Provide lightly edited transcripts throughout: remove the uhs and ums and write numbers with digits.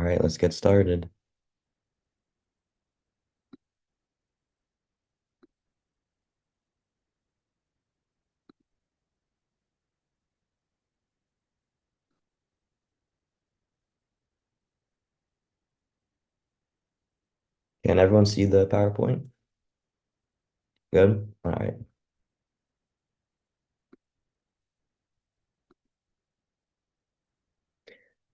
All right, let's get started. Can everyone see the PowerPoint? Good. All right.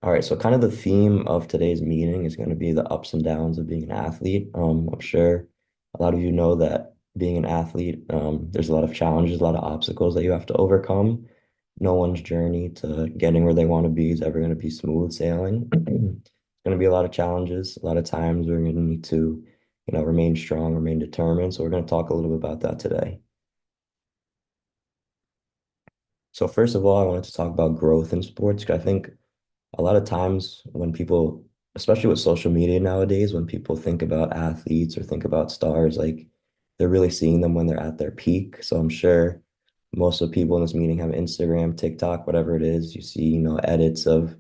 All right. So kind of the theme of today's meeting is going to be the ups and downs of being an athlete. I'm sure a lot of you know that being an athlete, there's a lot of challenges, a lot of obstacles that you have to overcome. No one's journey to getting where they want to be is ever going to be smooth sailing. It's going to be a lot of challenges. A lot of times we're going to need to, remain strong, remain determined. So we're going to talk a little bit about that today. So first of all, I wanted to talk about growth in sports because I think a lot of times when people, especially with social media nowadays, when people think about athletes or think about stars, like they're really seeing them when they're at their peak. So I'm sure most of the people in this meeting have Instagram, TikTok, whatever it is. You see, edits of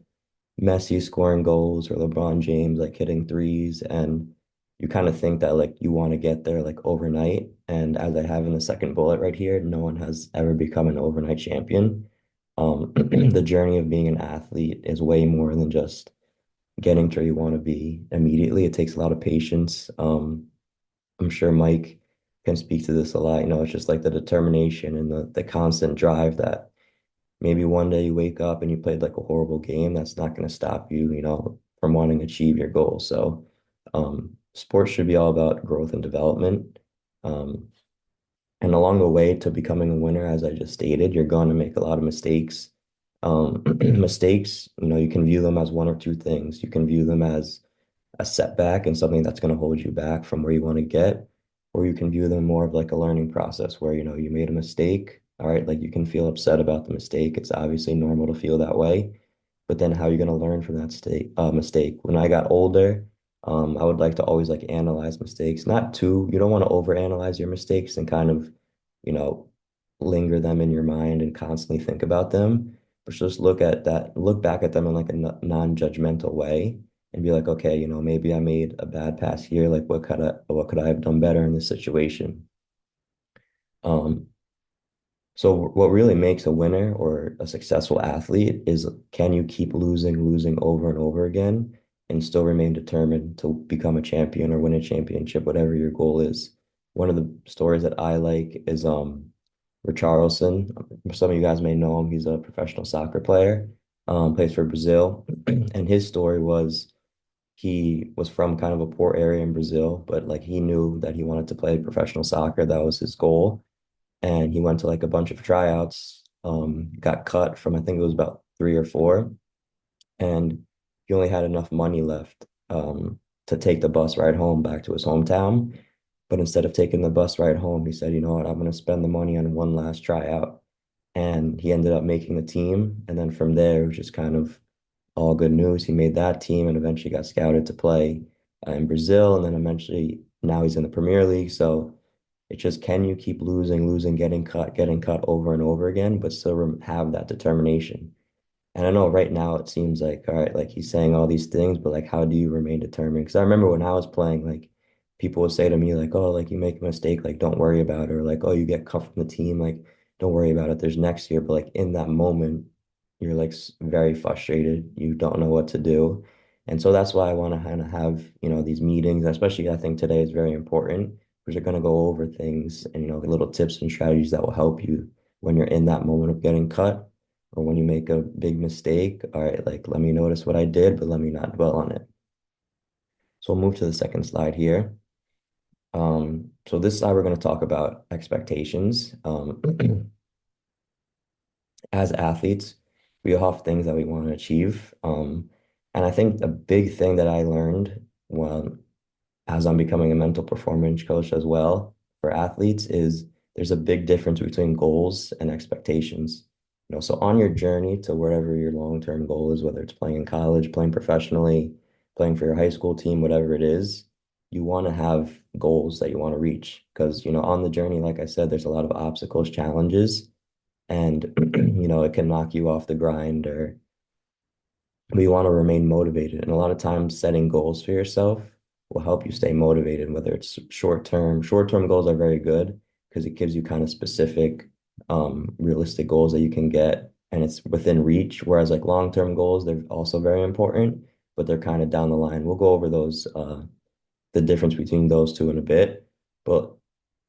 Messi scoring goals or LeBron James like hitting threes, and you kind of think that like you want to get there like overnight. And as I have in the second bullet right here, no one has ever become an overnight champion. The journey of being an athlete is way more than just getting to where you want to be immediately. It takes a lot of patience. I'm sure Mike can speak to this a lot. It's just like the determination and the constant drive that maybe one day you wake up and you played like a horrible game. That's not going to stop you, from wanting to achieve your goal. So, sports should be all about growth and development. Um, and along the way to becoming a winner, as I just stated, you're going to make a lot of mistakes. Mistakes, you can view them as one or two things. You can view them as a setback and something that's going to hold you back from where you want to get, or you can view them more of like a learning process where, you made a mistake. All right, like you can feel upset about the mistake. It's obviously normal to feel that way, but then how are you going to learn from that mistake? When I got older, I would like to always like analyze mistakes, not too, you don't want to overanalyze your mistakes and kind of, you know, linger them in your mind and constantly think about them, but just look back at them in like a non-judgmental way and be like, okay, maybe I made a bad pass here. Like, what could I have done better in this situation? Um, so what really makes a winner or a successful athlete is can you keep losing over and over again and still remain determined to become a champion or win a championship, whatever your goal is. One of the stories that I like is Richarlison. Some of you guys may know him. He's a professional soccer player, plays for Brazil. And his story was he was from kind of a poor area in Brazil, but like he knew that he wanted to play professional soccer. That was his goal. And he went to like a bunch of tryouts, got cut from I think it was about three or four, and he only had enough money left to take the bus ride home back to his hometown. But instead of taking the bus ride home, he said, you know what, I'm going to spend the money on one last tryout. And he ended up making the team. And then from there, it was just kind of all good news. He made that team and eventually got scouted to play in Brazil. And then eventually now he's in the Premier League. So it's just, can you keep losing, getting cut over and over again, but still have that determination? And I know right now it seems like, all right, like he's saying all these things, but like, how do you remain determined? Because I remember when I was playing, like people would say to me, like, oh, like you make a mistake, like don't worry about it, or like, oh, you get cut from the team, like don't worry about it. There's next year. But like in that moment, you're like very frustrated. You don't know what to do. And so that's why I want to kind of have, these meetings, especially I think today is very important because you're going to go over things and, little tips and strategies that will help you when you're in that moment of getting cut or when you make a big mistake. All right, like let me notice what I did, but let me not dwell on it. So we'll move to the second slide here. So this slide we're going to talk about expectations. As athletes, we all have things that we want to achieve. And I think a big thing that I learned as I'm becoming a mental performance coach as well for athletes is there's a big difference between goals and expectations. So on your journey to wherever your long-term goal is, whether it's playing in college, playing professionally, playing for your high school team, whatever it is, you want to have goals that you want to reach. Because, on the journey, like I said, there's a lot of obstacles, challenges, and it can knock you off the grind or but you want to remain motivated. And a lot of times setting goals for yourself will help you stay motivated, whether it's short term goals are very good because it gives you kind of specific, realistic goals that you can get and it's within reach. Whereas like long-term goals, they're also very important, but they're kind of down the line. We'll go over those, the difference between those two in a bit. But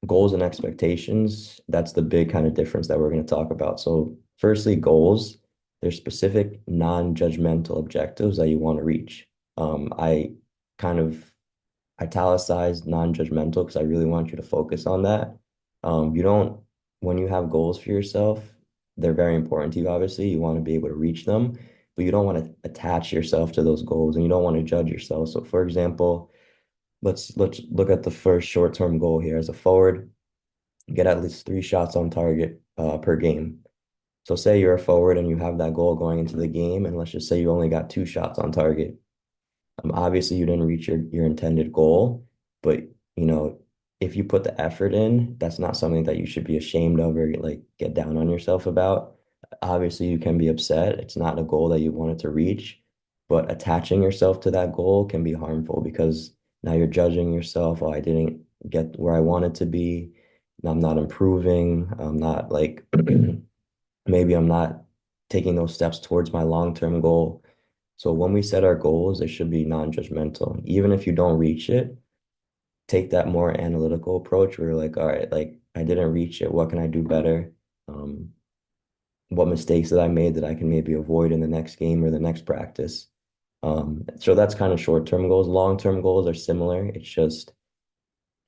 goals and expectations, that's the big kind of difference that we're going to talk about. So, firstly, goals, they're specific non-judgmental objectives that you want to reach. I kind of italicized non-judgmental because I really want you to focus on that. You don't, when you have goals for yourself, they're very important to you, obviously. You want to be able to reach them, but you don't want to attach yourself to those goals and you don't want to judge yourself. So, for example, let's look at the first short-term goal here as a forward, get at least 3 shots on target per game. So say you're a forward and you have that goal going into the game, and let's just say you only got 2 shots on target. Obviously, you didn't reach your intended goal, but you know, if you put the effort in, that's not something that you should be ashamed of or like get down on yourself about. Obviously, you can be upset. It's not a goal that you wanted to reach, but attaching yourself to that goal can be harmful because now you're judging yourself. Oh, I didn't get where I wanted to be. I'm not improving. I'm not like maybe I'm not taking those steps towards my long-term goal. So when we set our goals, they should be non-judgmental. Even if you don't reach it, take that more analytical approach where you're like, all right, like I didn't reach it. What can I do better? Um, what mistakes that I made that I can maybe avoid in the next game or the next practice? So that's kind of short-term goals. Long-term goals are similar. It's just,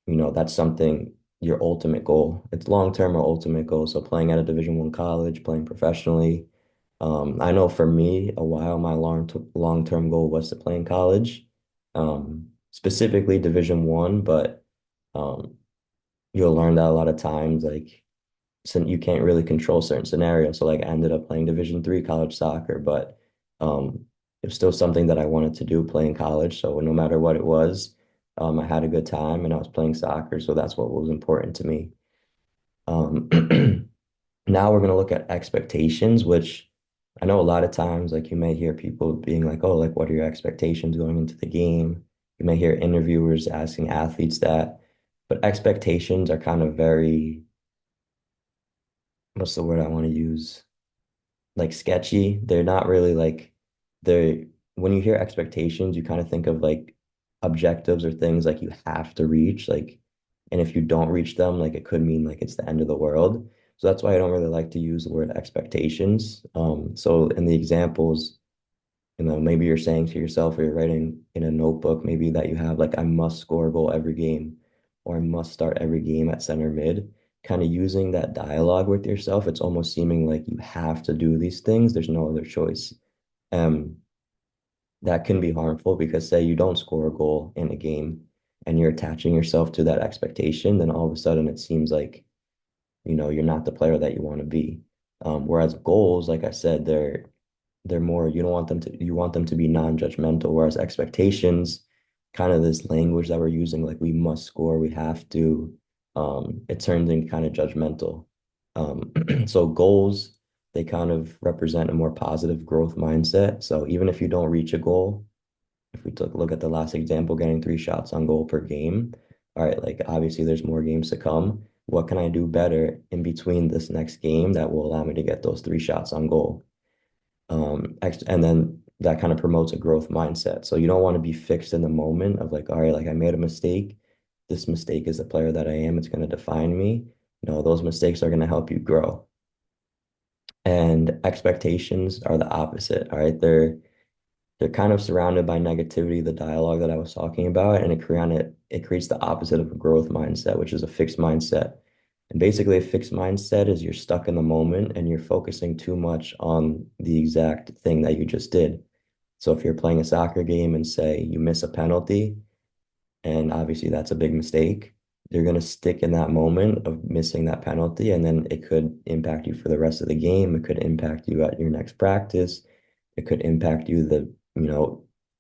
that's something your ultimate goal. It's long-term or ultimate goal. So playing at a Division I college, playing professionally. I know for me, a while my long-term goal was to play in college, specifically Division I, but um, you'll learn that a lot of times, like, you can't really control certain scenarios. So like I ended up playing Division III college soccer, but it was still something that I wanted to do, play in college. So no matter what it was, I had a good time and I was playing soccer. So that's what was important to me. Um, Now we're going to look at expectations, which I know a lot of times, like you may hear people being like, oh, like, what are your expectations going into the game? You may hear interviewers asking athletes that, but expectations are kind of very, what's the word I want to use? Like sketchy. They're not really like they're when you hear expectations, you kind of think of like objectives or things like you have to reach, like, and if you don't reach them, like it could mean like it's the end of the world. So that's why I don't really like to use the word expectations. So in the examples, maybe you're saying to yourself or you're writing in a notebook, maybe that you have like, I must score a goal every game, or I must start every game at center mid. Kind of using that dialogue with yourself, it's almost seeming like you have to do these things. There's no other choice. Um, that can be harmful because say you don't score a goal in a game and you're attaching yourself to that expectation, then all of a sudden it seems like, you're not the player that you want to be. Whereas goals, like I said, they're more, you want them to be non-judgmental, whereas expectations, kind of this language that we're using, like we must score, we have to, it turns into kind of judgmental. So goals, they kind of represent a more positive growth mindset. So even if you don't reach a goal, if we took a look at the last example, getting 3 shots on goal per game, all right, like obviously there's more games to come. What can I do better in between this next game that will allow me to get those 3 shots on goal? And then that kind of promotes a growth mindset. So you don't want to be fixed in the moment of like, all right, like I made a mistake. This mistake is the player that I am. It's going to define me. No, those mistakes are going to help you grow. And expectations are the opposite. All right. They're kind of surrounded by negativity, the dialogue that I was talking about, and it creates the opposite of a growth mindset, which is a fixed mindset. And basically, a fixed mindset is you're stuck in the moment and you're focusing too much on the exact thing that you just did. So if you're playing a soccer game and say you miss a penalty, and obviously that's a big mistake, you're going to stick in that moment of missing that penalty, and then it could impact you for the rest of the game. It could impact you at your next practice. It could impact you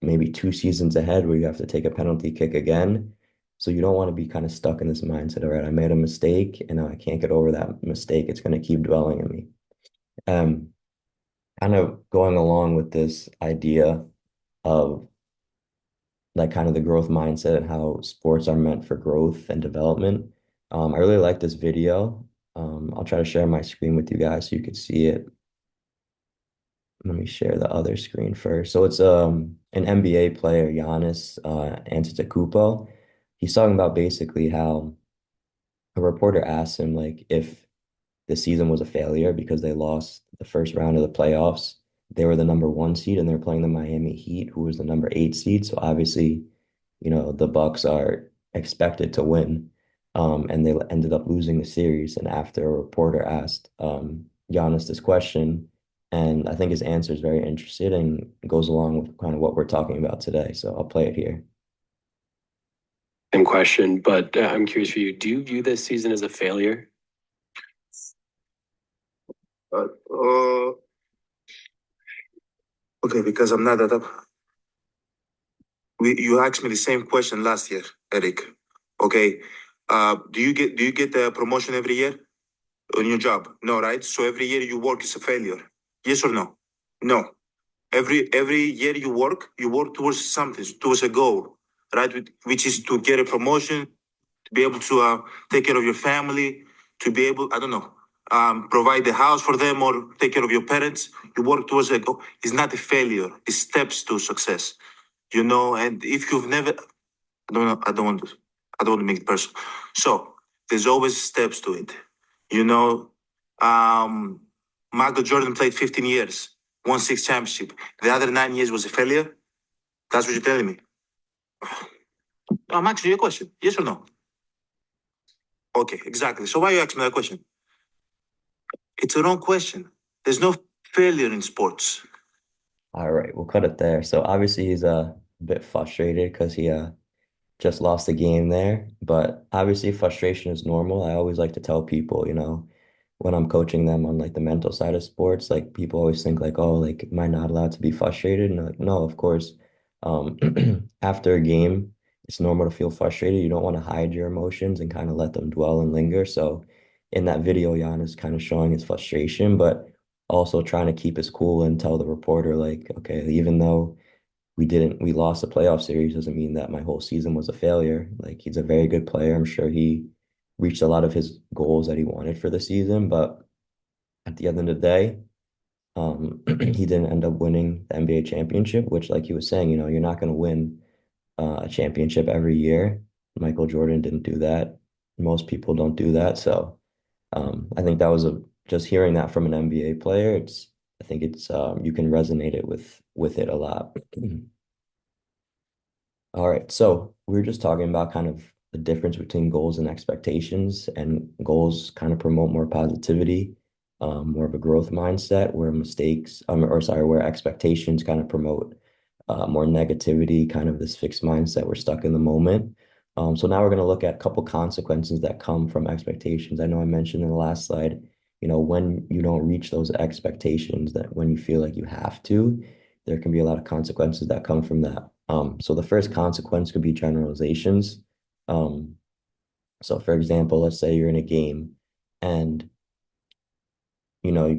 maybe 2 seasons ahead where you have to take a penalty kick again. So you don't want to be kind of stuck in this mindset, all right, I made a mistake and now I can't get over that mistake. It's going to keep dwelling in me. Um, kind of going along with this idea of like kind of the growth mindset and how sports are meant for growth and development. I really like this video. I'll try to share my screen with you guys so you can see it. Let me share the other screen first. So it's an NBA player, Giannis Antetokounmpo. He's talking about basically how a reporter asked him like if the season was a failure because they lost the first round of the playoffs. They were the number one seed and they're playing the Miami Heat, who was the number eight seed. So obviously, the Bucks are expected to win. And they ended up losing the series. And after a reporter asked Giannis this question, and I think his answer is very interesting and goes along with kind of what we're talking about today. So I'll play it here. Same question, but I'm curious for you. Do you view this season as a failure? Uh, uh, okay, because I'm not that up. You asked me the same question last year, Eric. Okay. Do you get the promotion every year on your job? No, right? So every year you work is a failure. Yes or no? No. Every year you work towards something, towards a goal, right? Which is to get a promotion, to be able to take care of your family, to be able, I don't know, provide the house for them or take care of your parents. You work towards a goal. It's not a failure. It's steps to success. And if you've never, I don't know, I don't want to make it personal. So there's always steps to it. You know, um, Michael Jordan played 15 years, won six championship. The other 9 years was a failure. That's what you're telling me. I'm asking you a question. Yes or no? Okay, exactly. So why you asking me that question? It's a wrong question. There's no failure in sports. All right, we'll cut it there. So obviously he's a bit frustrated because he just lost the game there. But obviously, frustration is normal. I always like to tell people, when I'm coaching them on like the mental side of sports, like people always think like, oh, like, am I not allowed to be frustrated? And like, no, of course. Um, after a game, it's normal to feel frustrated. You don't want to hide your emotions and kind of let them dwell and linger. So in that video, Jan is kind of showing his frustration, but also trying to keep his cool and tell the reporter, like, okay, even though we lost the playoff series doesn't mean that my whole season was a failure. Like he's a very good player. I'm sure he reached a lot of his goals that he wanted for the season, but at the end of the day, he didn't end up winning the NBA championship, which like he was saying, you're not going to win a championship every year. Michael Jordan didn't do that. Most people don't do that. So I think that was a just hearing that from an NBA player, I think it's you can resonate it with it a lot. All right, so we were just talking about kind of the difference between goals and expectations, and goals kind of promote more positivity, more of a growth mindset, where where expectations kind of promote more negativity, kind of this fixed mindset. We're stuck in the moment. So now we're going to look at a couple consequences that come from expectations. I know I mentioned in the last slide, when you don't reach those expectations, that when you feel like you have to, there can be a lot of consequences that come from that. So the first consequence could be generalizations. Um, so for example, let's say you're in a game and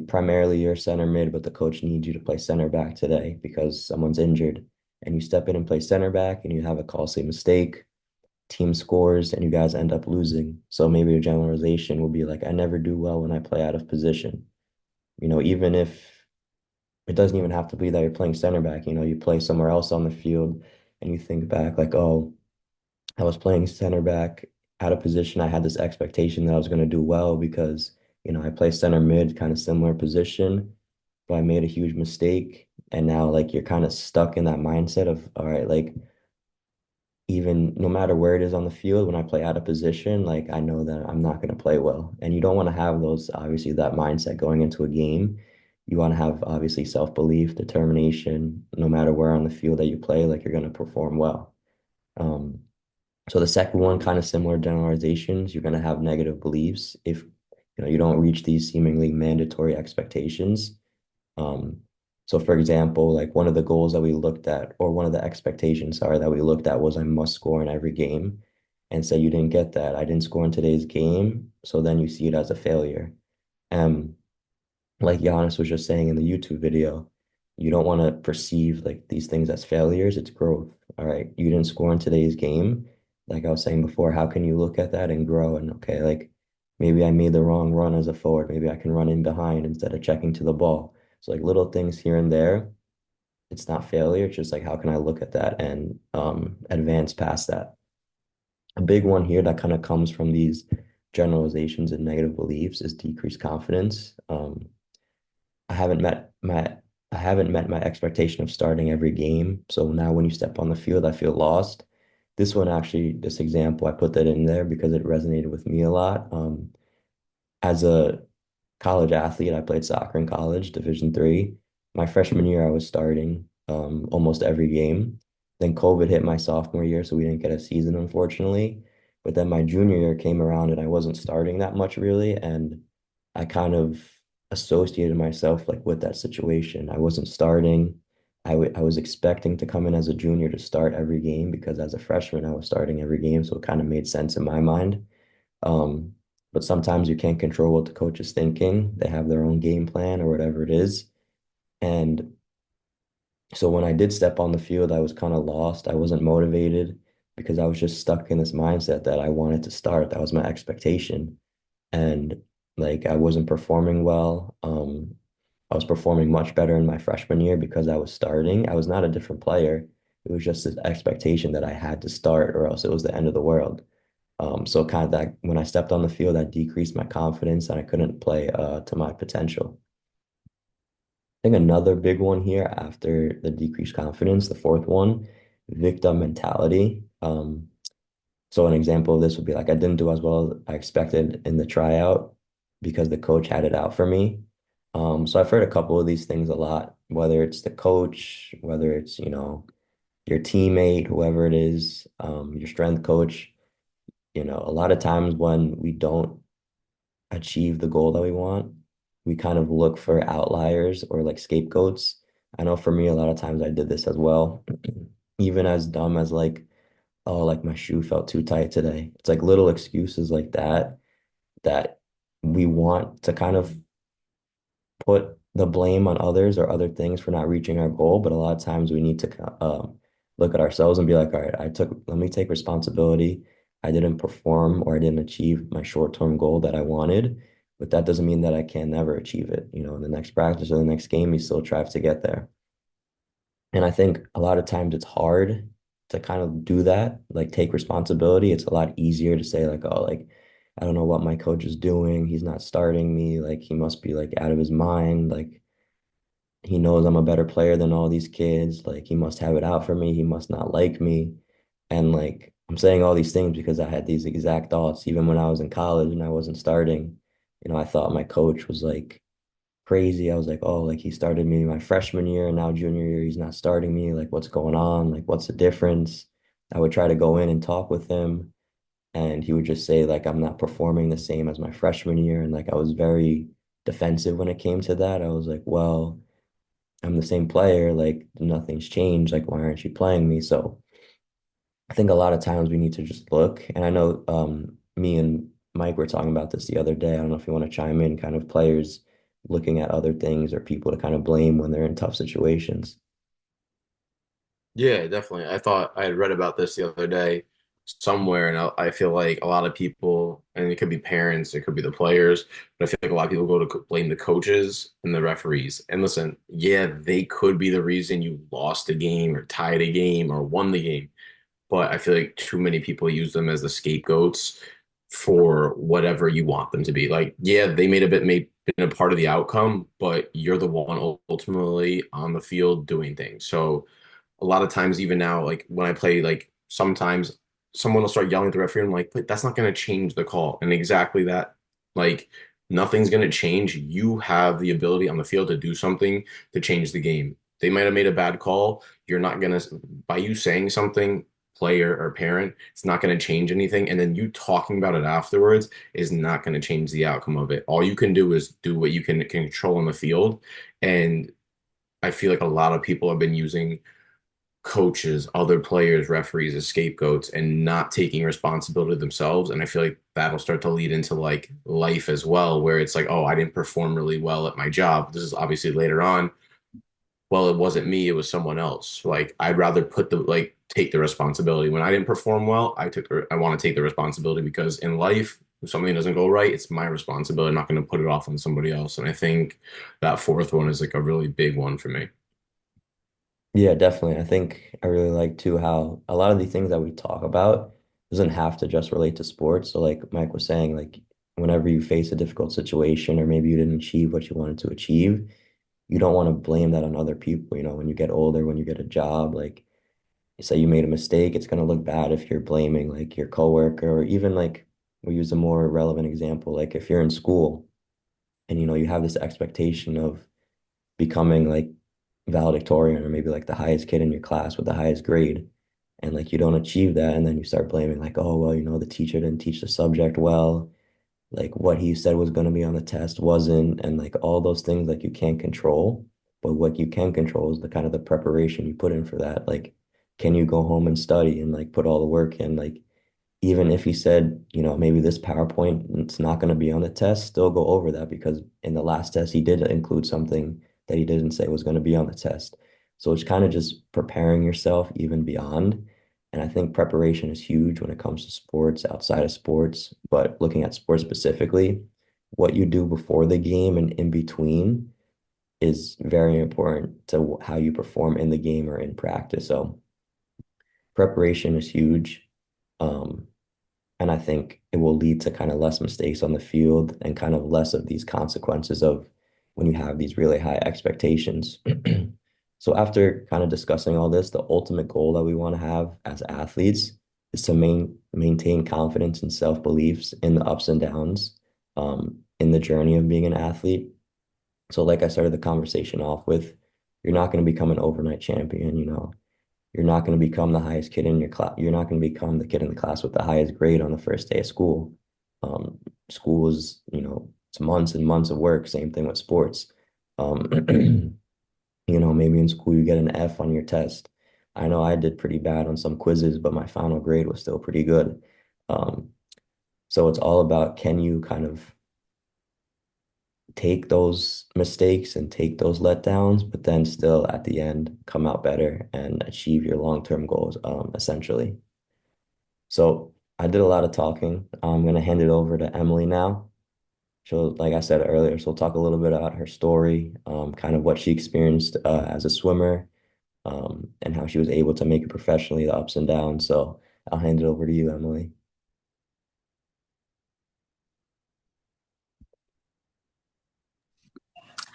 primarily you're center mid, but the coach needs you to play center back today because someone's injured. And you step in and play center back and you have a costly mistake, team scores, and you guys end up losing. So maybe a generalization will be like, I never do well when I play out of position. Even if it doesn't even have to be that you're playing center back, you play somewhere else on the field and you think back like, oh, I was playing center back out of position. I had this expectation that I was going to do well because, I play center mid, kind of similar position, but I made a huge mistake. And now like you're kind of stuck in that mindset of, all right, like even no matter where it is on the field, when I play out of position, like I know that I'm not going to play well. And you don't want to have those, obviously, that mindset going into a game. You want to have obviously self-belief, determination, no matter where on the field that you play, like you're going to perform well. Um, so the second one, kind of similar generalizations, you're going to have negative beliefs if you don't reach these seemingly mandatory expectations. Um, so for example, like one of the goals that we looked at, or one of the expectations, sorry, that we looked at was I must score in every game. And say you didn't get that. I didn't score in today's game. So then you see it as a failure. Um, like Giannis was just saying in the YouTube video, you don't want to perceive like these things as failures. It's growth. All right, you didn't score in today's game. Like I was saying before, how can you look at that and grow? And okay, like maybe I made the wrong run as a forward. Maybe I can run in behind instead of checking to the ball. So like little things here and there. It's not failure. It's just like how can I look at that and advance past that. A big one here that kind of comes from these generalizations and negative beliefs is decreased confidence. I haven't met my I haven't met my expectation of starting every game. So now when you step on the field, I feel lost. This one actually, this example, I put that in there because it resonated with me a lot. As a college athlete, I played soccer in college, Division 3. My freshman year, I was starting almost every game. Then COVID hit my sophomore year, so we didn't get a season, unfortunately. But then my junior year came around and I wasn't starting that much really, and I kind of associated myself like with that situation. I wasn't starting. I was expecting to come in as a junior to start every game because as a freshman I was starting every game, so it kind of made sense in my mind. Um, but sometimes you can't control what the coach is thinking. They have their own game plan or whatever it is. And so when I did step on the field, I was kind of lost. I wasn't motivated because I was just stuck in this mindset that I wanted to start. That was my expectation. And like I wasn't performing well. I was performing much better in my freshman year because I was starting. I was not a different player. It was just this expectation that I had to start or else it was the end of the world. So kind of that when I stepped on the field, that decreased my confidence and I couldn't play to my potential. I think another big one here after the decreased confidence, the fourth one, victim mentality. So an example of this would be like I didn't do as well as I expected in the tryout because the coach had it out for me. So I've heard a couple of these things a lot, whether it's the coach, whether it's, your teammate, whoever it is, your strength coach. A lot of times when we don't achieve the goal that we want, we kind of look for outliers or like scapegoats. I know for me, a lot of times I did this as well. Even as dumb as like, oh, like my shoe felt too tight today. It's like little excuses like that we want to kind of put the blame on others or other things for not reaching our goal. But a lot of times we need to look at ourselves and be like, all right, let me take responsibility. I didn't perform or I didn't achieve my short-term goal that I wanted, but that doesn't mean that I can never achieve it. In the next practice or the next game, you still strive to get there. And I think a lot of times it's hard to kind of do that, like take responsibility. It's a lot easier to say like, oh, like I don't know what my coach is doing. He's not starting me. Like he must be like out of his mind. Like he knows I'm a better player than all these kids. Like he must have it out for me. He must not like me. And like I'm saying all these things because I had these exact thoughts even when I was in college and I wasn't starting. I thought my coach was like crazy. I was like, oh, like he started me my freshman year and now junior year, he's not starting me. Like, what's going on? Like, what's the difference? I would try to go in and talk with him, and he would just say, like, I'm not performing the same as my freshman year. And like, I was very defensive when it came to that. I was like, well, I'm the same player. Like, nothing's changed. Like, why aren't you playing me? So I think a lot of times we need to just look. And I know me and Mike were talking about this the other day. I don't know if you want to chime in, kind of players looking at other things or people to kind of blame when they're in tough situations. Yeah, definitely. I thought I had read about this the other day somewhere, and I feel like a lot of people, and it could be parents, it could be the players, but I feel like a lot of people go to blame the coaches and the referees. And listen, yeah, they could be the reason you lost a game or tied a game or won the game, but I feel like too many people use them as the scapegoats for whatever you want them to be. Like, yeah, they may been a part of the outcome, but you're the one ultimately on the field doing things. So a lot of times, even now, like when I play, like sometimes someone will start yelling at the referee. I'm like, but that's not going to change the call. And exactly that, like nothing's going to change. You have the ability on the field to do something to change the game. They might have made a bad call. You're not going to, by you saying something, player or parent, it's not going to change anything. And then you talking about it afterwards is not going to change the outcome of it. All you can do is do what you can control on the field. And I feel like a lot of people have been using coaches, other players, referees as scapegoats and not taking responsibility themselves. And I feel like that'll start to lead into like life as well, where it's like, oh, I didn't perform really well at my job. This is obviously later on. Well, it wasn't me, it was someone else. Like I'd rather put the like take the responsibility. When I didn't perform well, I want to take the responsibility because in life, if something doesn't go right, it's my responsibility. I'm not going to put it off on somebody else. And I think that fourth one is like a really big one for me. Yeah, definitely. I think I really like too how a lot of the things that we talk about doesn't have to just relate to sports. So like Mike was saying, like whenever you face a difficult situation or maybe you didn't achieve what you wanted to achieve, you don't want to blame that on other people. You know, when you get older, when you get a job, like say you made a mistake, it's gonna look bad if you're blaming like your coworker or even like we use a more relevant example, like if you're in school and you know you have this expectation of becoming like valedictorian or maybe like the highest kid in your class with the highest grade and like you don't achieve that and then you start blaming like oh well you know the teacher didn't teach the subject well like what he said was going to be on the test wasn't and like all those things like you can't control but what you can control is the kind of the preparation you put in for that like can you go home and study and like put all the work in like even if he said, you know, maybe this PowerPoint, it's not going to be on the test, still go over that because in the last test, he did include something that he didn't say was going to be on the test. So it's kind of just preparing yourself even beyond. And I think preparation is huge when it comes to sports, outside of sports, but looking at sports specifically, what you do before the game and in between is very important to how you perform in the game or in practice. So preparation is huge. Um, and I think it will lead to kind of less mistakes on the field and kind of less of these consequences of when you have these really high expectations. So after kind of discussing all this, the ultimate goal that we want to have as athletes is to maintain confidence and self-beliefs in the ups and downs in the journey of being an athlete. So like I started the conversation off with, you're not going to become an overnight champion, you know. You're not going to become the highest kid in your class. You're not going to become the kid in the class with the highest grade on the first day of school. School is, you know, it's months and months of work. Same thing with sports. Um, you know, maybe in school you get an F on your test. I know I did pretty bad on some quizzes, but my final grade was still pretty good. Um, so it's all about can you kind of take those mistakes and take those letdowns, but then still at the end come out better and achieve your long-term goals, essentially. So I did a lot of talking. I'm gonna hand it over to Emily now. She'll, like I said earlier, she'll talk a little bit about her story, kind of what she experienced as a swimmer, and how she was able to make it professionally, the ups and downs. So I'll hand it over to you, Emily.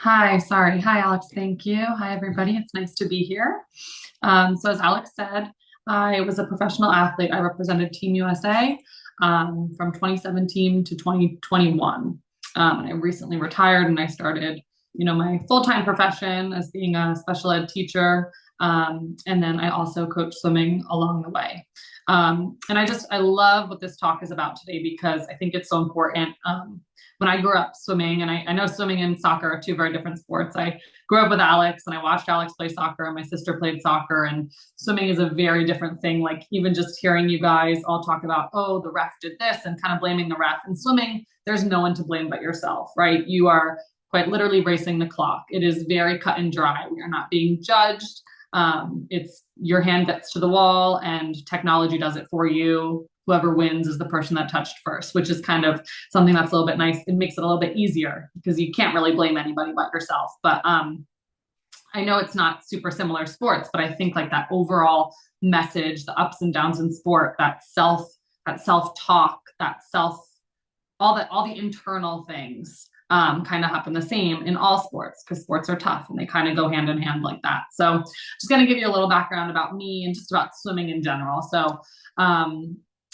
Hi, sorry. Hi, Alex. Thank you. Hi, everybody. It's nice to be here. So, as Alex said, I was a professional athlete. I represented Team USA from 2017 to 2021. I recently retired and I started, my full-time profession as being a special ed teacher. And then I also coach swimming along the way. And I love what this talk is about today because I think it's so important. When I grew up swimming, and I know swimming and soccer are two very different sports. I grew up with Alex and I watched Alex play soccer and my sister played soccer, and swimming is a very different thing. Like even just hearing you guys all talk about, oh, the ref did this and kind of blaming the ref. In swimming, there's no one to blame but yourself, right? You are quite literally racing the clock. It is very cut and dry. We are not being judged. It's your hand gets to the wall and technology does it for you. Whoever wins is the person that touched first, which is kind of something that's a little bit nice. It makes it a little bit easier because you can't really blame anybody but yourself. But I know it's not super similar sports, but I think like that overall message, the ups and downs in sport, that self-talk, all the internal things kind of happen the same in all sports because sports are tough and they kind of go hand in hand like that. So just going to give you a little background about me and just about swimming in general. So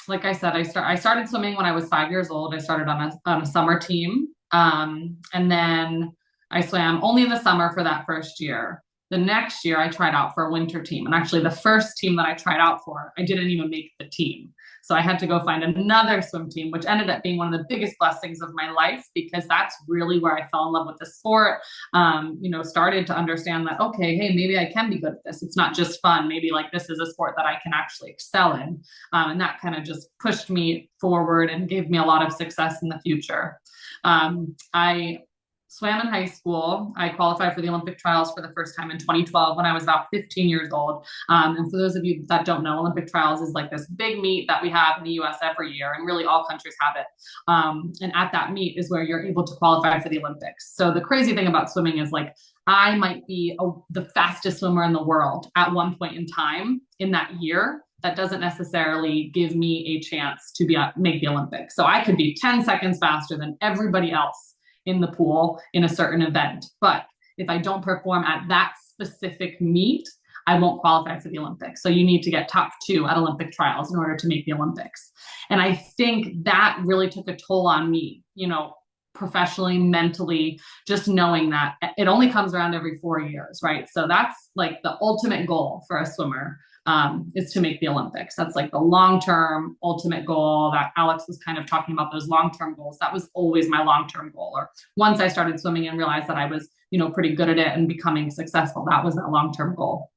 like I said, I started swimming when I was 5 years old. I started on a summer team. And then I swam only in the summer for that first year. The next year I tried out for a winter team. And actually the first team that I tried out for, I didn't even make the team. So I had to go find another swim team, which ended up being one of the biggest blessings of my life, because that's really where I fell in love with the sport. Started to understand that, okay, hey, maybe I can be good at this. It's not just fun. Maybe like this is a sport that I can actually excel in. And that kind of just pushed me forward and gave me a lot of success in the future. I swam in high school. I qualified for the Olympic trials for the first time in 2012 when I was about 15 years old. And for those of you that don't know, Olympic trials is like this big meet that we have in the US every year, and really all countries have it. And at that meet is where you're able to qualify for the Olympics. So the crazy thing about swimming is like, I might be the fastest swimmer in the world at one point in time in that year. That doesn't necessarily give me a chance to make the Olympics. So I could be 10 seconds faster than everybody else in the pool in a certain event. But if I don't perform at that specific meet, I won't qualify for the Olympics. So you need to get top 2 at Olympic trials in order to make the Olympics. And I think that really took a toll on me, professionally, mentally, just knowing that it only comes around every 4 years, right? So that's like the ultimate goal for a swimmer, is to make the Olympics. That's like the long-term ultimate goal that Alex was kind of talking about, those long-term goals. That was always my long-term goal. Or once I started swimming and realized that I was, pretty good at it and becoming successful, that was that long-term goal.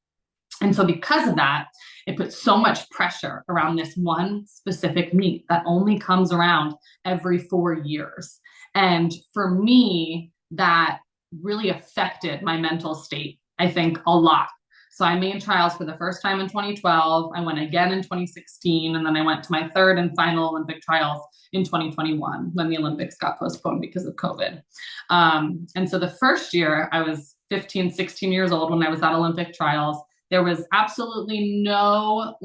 And so because of that, it put so much pressure around this one specific meet that only comes around every 4 years. And for me, that really affected my mental state, I think, a lot. So I made trials for the first time in 2012. I went again in 2016. And then I went to my third and final Olympic trials in 2021 when the Olympics got postponed because of COVID. And so the first year I was 15, 16 years old when I was at Olympic trials. There was absolutely no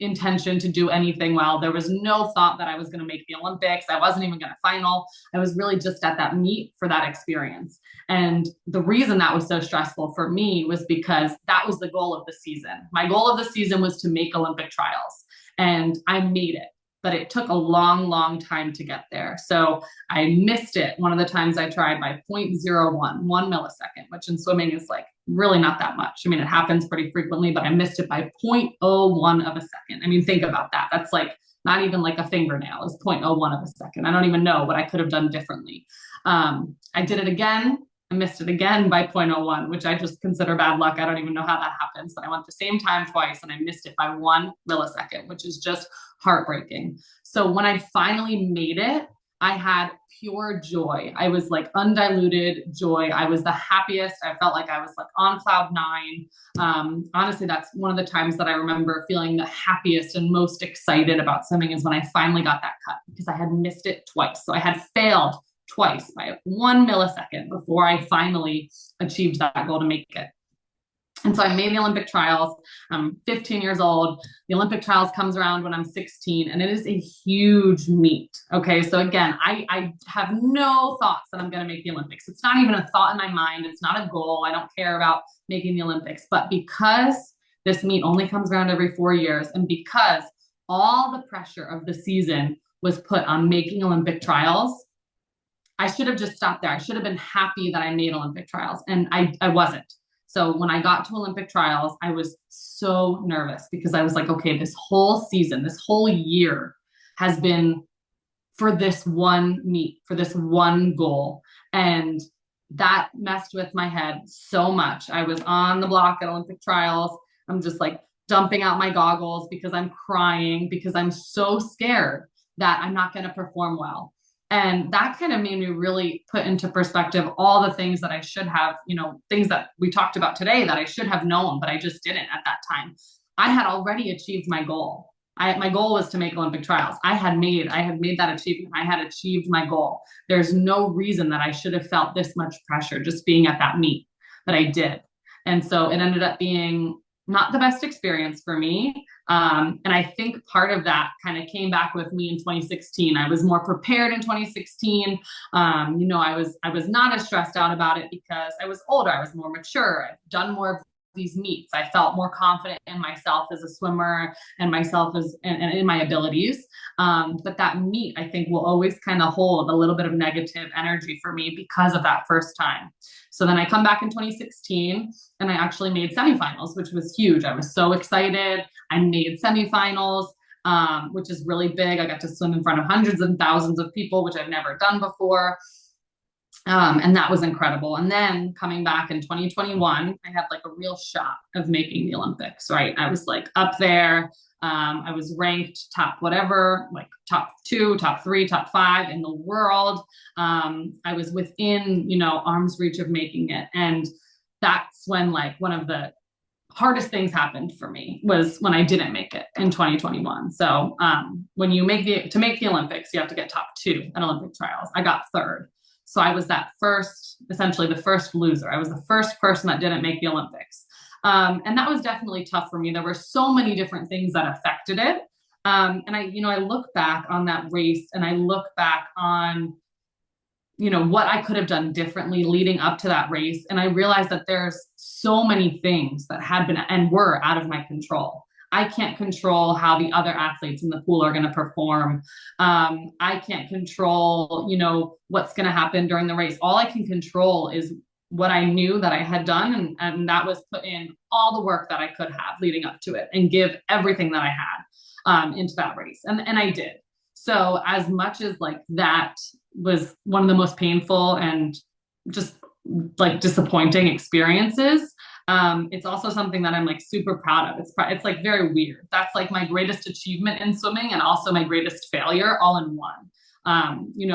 intention to do anything well. There was no thought that I was going to make the Olympics. I wasn't even going to final. I was really just at that meet for that experience. And the reason that was so stressful for me was because that was the goal of the season. My goal of the season was to make Olympic trials, and I made it. But it took a long, long time to get there. So I missed it one of the times I tried by 0.01, 1 millisecond, which in swimming is like really not that much. I mean, it happens pretty frequently, but I missed it by 0.01 of a second. I mean, think about that. That's like not even like a fingernail, is 0.01 of a second. I don't even know what I could have done differently. I did it again. I missed it again by 0.01, which I just consider bad luck. I don't even know how that happens, but I went the same time twice and I missed it by 1 millisecond, which is just heartbreaking. So when I finally made it, I had pure joy. I was like undiluted joy. I was the happiest. I felt like I was like on cloud 9. Honestly, that's one of the times that I remember feeling the happiest and most excited about swimming, is when I finally got that cut, because I had missed it twice. So I had failed twice by 1 millisecond before I finally achieved that goal to make it. And so I made the Olympic trials. I'm 15 years old. The Olympic trials comes around when I'm 16, and it is a huge meet. Okay, so again, I have no thoughts that I'm going to make the Olympics. It's not even a thought in my mind. It's not a goal. I don't care about making the Olympics. But because this meet only comes around every 4 years, and because all the pressure of the season was put on making Olympic trials, I should have just stopped there. I should have been happy that I made Olympic trials, and I wasn't. So when I got to Olympic trials, I was so nervous, because I was like, okay, this whole season, this whole year has been for this one meet, for this one goal. And that messed with my head so much. I was on the block at Olympic trials. I'm just like dumping out my goggles because I'm crying, because I'm so scared that I'm not going to perform well. And that kind of made me really put into perspective all the things that I should have, things that we talked about today that I should have known, but I just didn't at that time. I had already achieved my goal. My goal was to make Olympic trials. I had made that achievement. I had achieved my goal. There's no reason that I should have felt this much pressure just being at that meet, but I did. And so it ended up being not the best experience for me. And I think part of that kind of came back with me in 2016. I was more prepared in 2016. I was not as stressed out about it because I was older. I was more mature. I've done more of these meets. I felt more confident in myself as a swimmer and myself and in my abilities. But that meet, I think, will always kind of hold a little bit of negative energy for me because of that first time. So then I come back in 2016 and I actually made semifinals, which was huge. I was so excited. I made semifinals. which is really big. I got to swim in front of hundreds and thousands of people, which I've never done before. And that was incredible. And then coming back in 2021, I had like a real shot of making the Olympics, right? I was like up there. I was ranked top whatever, like top 2, top 3, top 5 in the world. I was within, arm's reach of making it. And that's when like one of the hardest things happened for me was when I didn't make it in 2021. So when you make to make the Olympics, you have to get top 2 at Olympic trials. I got 3rd. So I was that essentially the first loser. I was the first person that didn't make the Olympics. And that was definitely tough for me. There were so many different things that affected it. And I look back on that race and I look back on, what I could have done differently leading up to that race. And I realized that there's so many things that had been and were out of my control. I can't control how the other athletes in the pool are going to perform. I can't control, what's going to happen during the race. All I can control is what I knew that I had done. And that was put in all the work that I could have leading up to it and give everything that I had into that race. And I did. So as much as like that was one of the most painful and just like disappointing experiences, it's also something that I'm like super proud of. It's like very weird. That's like my greatest achievement in swimming and also my greatest failure all in one.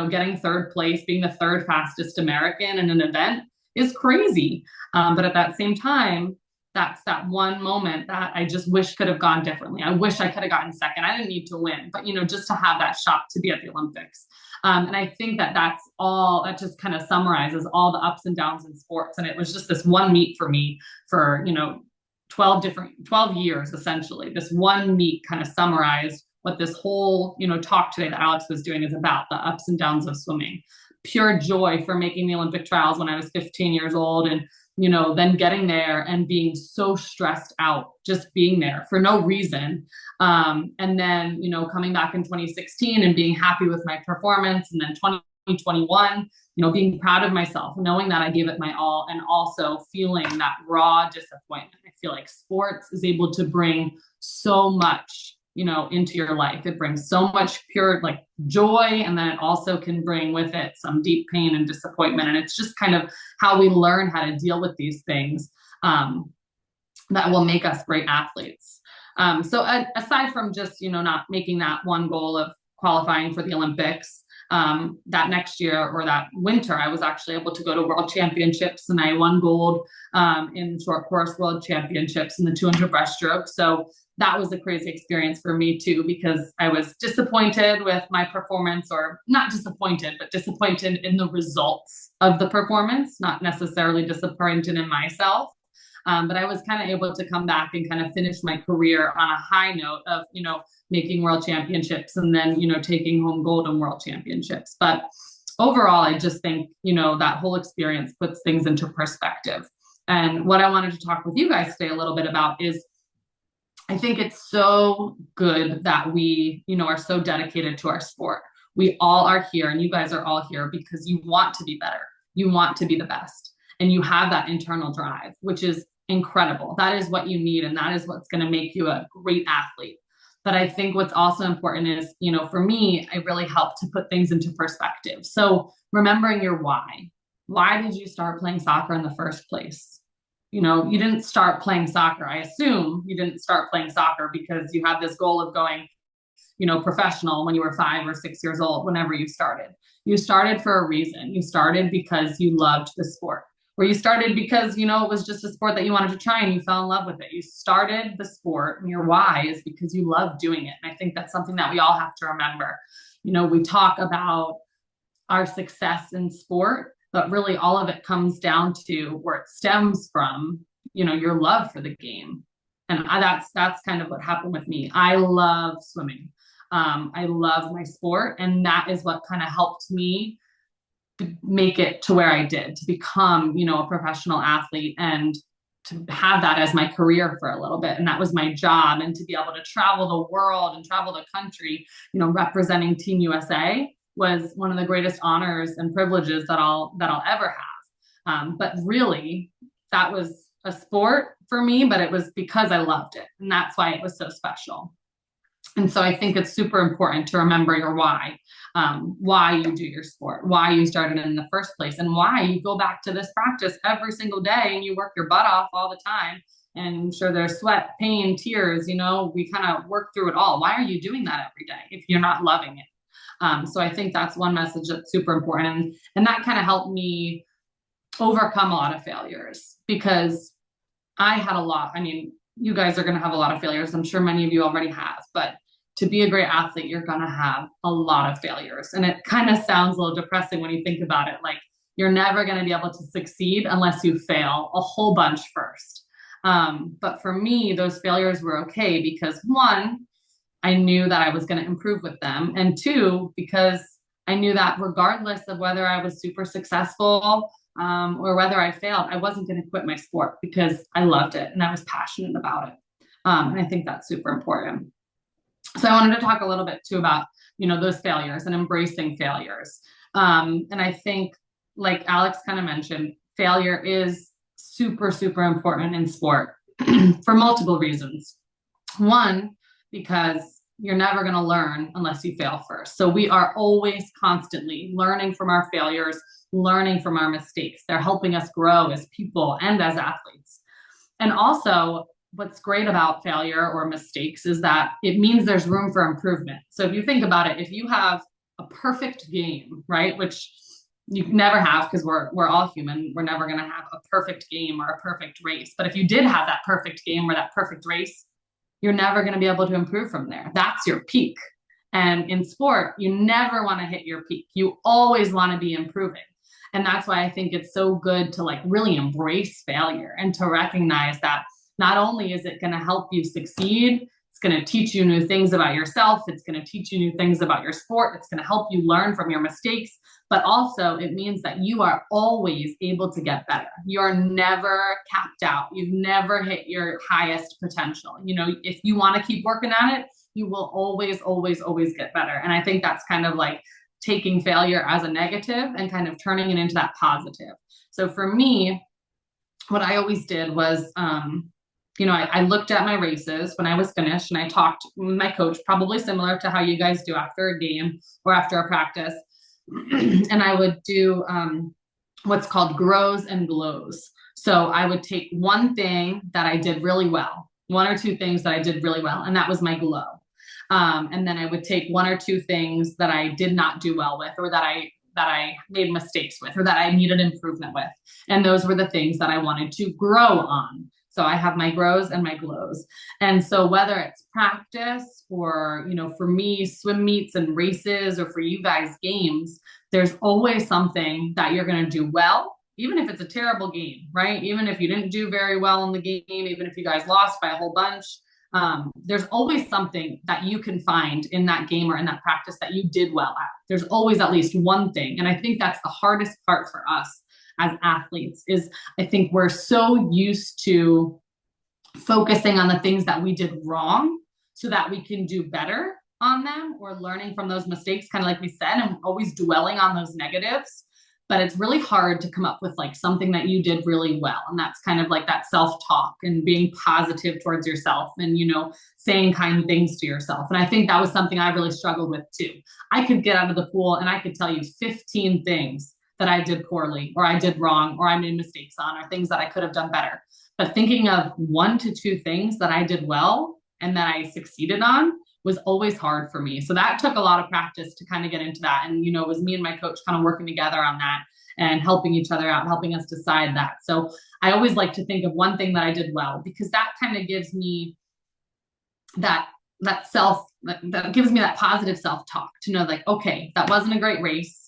Getting 3rd place, being the 3rd fastest American in an event is crazy. But at that same time, that's that one moment that I just wish could have gone differently. I wish I could have gotten 2nd. I didn't need to win, but just to have that shot to be at the Olympics. And I think that's all, that just kind of summarizes all the ups and downs in sports. And it was just this one meet for me for, 12 years, essentially. This one meet kind of summarized what this whole, talk today that Alex was doing is about, the ups and downs of swimming. Pure joy for making the Olympic trials when I was 15 years old. And then getting there and being so stressed out, just being there for no reason. And then, coming back in 2016 and being happy with my performance. And then 2021, being proud of myself, knowing that I gave it my all, and also feeling that raw disappointment. I feel like sports is able to bring so much, into your life. It brings so much pure like joy, and then it also can bring with it some deep pain and disappointment. And it's just kind of how we learn how to deal with these things that will make us great athletes. So aside from just, not making that one goal of qualifying for the Olympics, that next year or that winter, I was actually able to go to world championships, and I won gold in short course world championships in the 200 breaststroke. So that was a crazy experience for me too, because I was disappointed with my performance, or not disappointed, but disappointed in the results of the performance, not necessarily disappointed in myself. But I was kind of able to come back and kind of finish my career on a high note of, making world championships and then, taking home gold in world championships. But overall, I just think, that whole experience puts things into perspective. And what I wanted to talk with you guys today a little bit about is, I think it's so good that we, are so dedicated to our sport. We all are here, and you guys are all here because you want to be better. You want to be the best, and you have that internal drive, which is incredible. That is what you need, and that is what's going to make you a great athlete. But I think what's also important is, for me, I really help to put things into perspective. So remembering your why. Why did you start playing soccer in the first place? You didn't start playing soccer. I assume you didn't start playing soccer because you had this goal of going, professional when you were 5 or 6 years old, whenever you started. You started for a reason. You started because you loved the sport. Or you started because, it was just a sport that you wanted to try and you fell in love with it. You started the sport, and your why is because you love doing it. And I think that's something that we all have to remember. We talk about our success in sport, but really all of it comes down to where it stems from, your love for the game. And that's kind of what happened with me. I love swimming. I love my sport. And that is what kind of helped me make it to where I did, to become, a professional athlete and to have that as my career for a little bit. And that was my job. And to be able to travel the world and travel the country, representing Team USA was one of the greatest honors and privileges that I'll ever have. But really, that was a sport for me, but it was because I loved it. And that's why it was so special. And so I think it's super important to remember your why you do your sport, why you started in the first place, and why you go back to this practice every single day and you work your butt off all the time. And I'm sure there's sweat, pain, tears, we kind of work through it all. Why are you doing that every day if you're not loving it? So I think that's one message that's super important. And that kind of helped me overcome a lot of failures because I had a lot. I mean, you guys are going to have a lot of failures. I'm sure many of you already have, but to be a great athlete, you're going to have a lot of failures. And it kind of sounds a little depressing when you think about it. Like you're never going to be able to succeed unless you fail a whole bunch first. But for me, those failures were okay because one, I knew that I was going to improve with them. And two, because I knew that regardless of whether I was super successful or whether I failed, I wasn't going to quit my sport because I loved it and I was passionate about it. And I think that's super important. So I wanted to talk a little bit too about, those failures and embracing failures. And I think, like Alex kind of mentioned, failure is super, super important in sport for multiple reasons. One, because you're never going to learn unless you fail first. So we are always constantly learning from our failures, learning from our mistakes. They're helping us grow as people and as athletes. And also, what's great about failure or mistakes is that it means there's room for improvement. So if you think about it, if you have a perfect game, right, which you never have because we're all human, we're never going to have a perfect game or a perfect race. But if you did have that perfect game or that perfect race, you're never going to be able to improve from there. That's your peak. And in sport, you never want to hit your peak. You always want to be improving. And that's why I think it's so good to really embrace failure and to recognize that not only is it going to help you succeed, it's going to teach you new things about yourself. It's going to teach you new things about your sport. It's going to help you learn from your mistakes. But also it means that you are always able to get better. You're never capped out. You've never hit your highest potential. If you want to keep working at it, you will always, always, always get better. And I think that's kind of like taking failure as a negative and kind of turning it into that positive. So for me, what I always did was, I looked at my races when I was finished and I talked with my coach, probably similar to how you guys do after a game or after a practice. And I would do what's called grows and glows. So I would take one thing that I did really well, one or two things that I did really well, and that was my glow. And then I would take one or two things that I did not do well with, or that I made mistakes with, or that I needed improvement with. And those were the things that I wanted to grow on. So I have my grows and my glows. And so whether it's practice or, for me, swim meets and races, or for you guys, games, there's always something that you're going to do well, even if it's a terrible game, right? Even if you didn't do very well in the game, even if you guys lost by a whole bunch, there's always something that you can find in that game or in that practice that you did well at. There's always at least one thing. And I think that's the hardest part for us as athletes is I think we're so used to focusing on the things that we did wrong so that we can do better on them, or learning from those mistakes, kind of like we said, and always dwelling on those negatives. But it's really hard to come up with something that you did really well. And that's kind of like that self-talk and being positive towards yourself and, saying kind things to yourself. And I think that was something I really struggled with too. I could get out of the pool and I could tell you 15 things that I did poorly, or I did wrong, or I made mistakes on, or things that I could have done better. But thinking of 1 to 2 things that I did well and that I succeeded on was always hard for me. So that took a lot of practice to kind of get into that. And, it was me and my coach kind of working together on that and helping each other out, helping us decide that. So I always like to think of one thing that I did well, because that kind of gives me that gives me that positive self-talk to know okay, that wasn't a great race.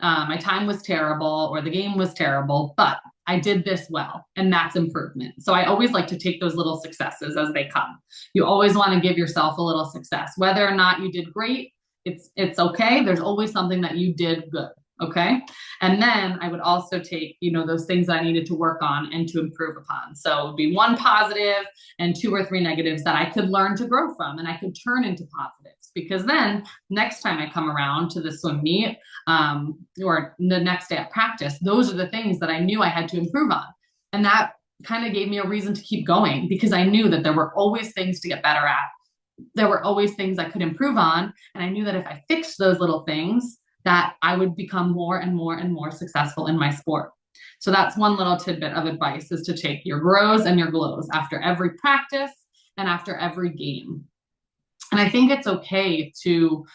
My time was terrible, or the game was terrible, but I did this well, and that's improvement. So I always like to take those little successes as they come. You always want to give yourself a little success, whether or not you did great. It's okay. There's always something that you did good. Okay. And then I would also take, those things that I needed to work on and to improve upon. So it would be 1 positive and 2 or 3 negatives that I could learn to grow from, and I could turn into positives, because then next time I come around to the swim meet, or the next day at practice, those are the things that I knew I had to improve on. And that kind of gave me a reason to keep going, because I knew that there were always things to get better at. there were always things I could improve on. And I knew that if I fixed those little things, that I would become more and more and more successful in my sport. So that's one little tidbit of advice, is to take your grows and your glows after every practice and after every game. And I think it's okay to,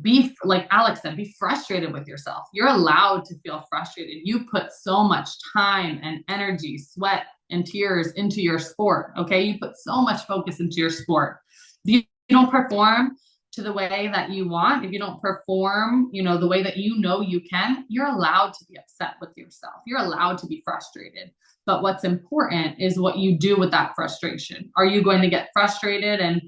be, like Alex said, be frustrated with yourself. You're allowed to feel frustrated. You put so much time and energy, sweat and tears into your sport. Okay. You put so much focus into your sport. If you don't perform to the way that you want, if you don't perform, the way that you can, you're allowed to be upset with yourself. You're allowed to be frustrated. But what's important is what you do with that frustration. Are you going to get frustrated and,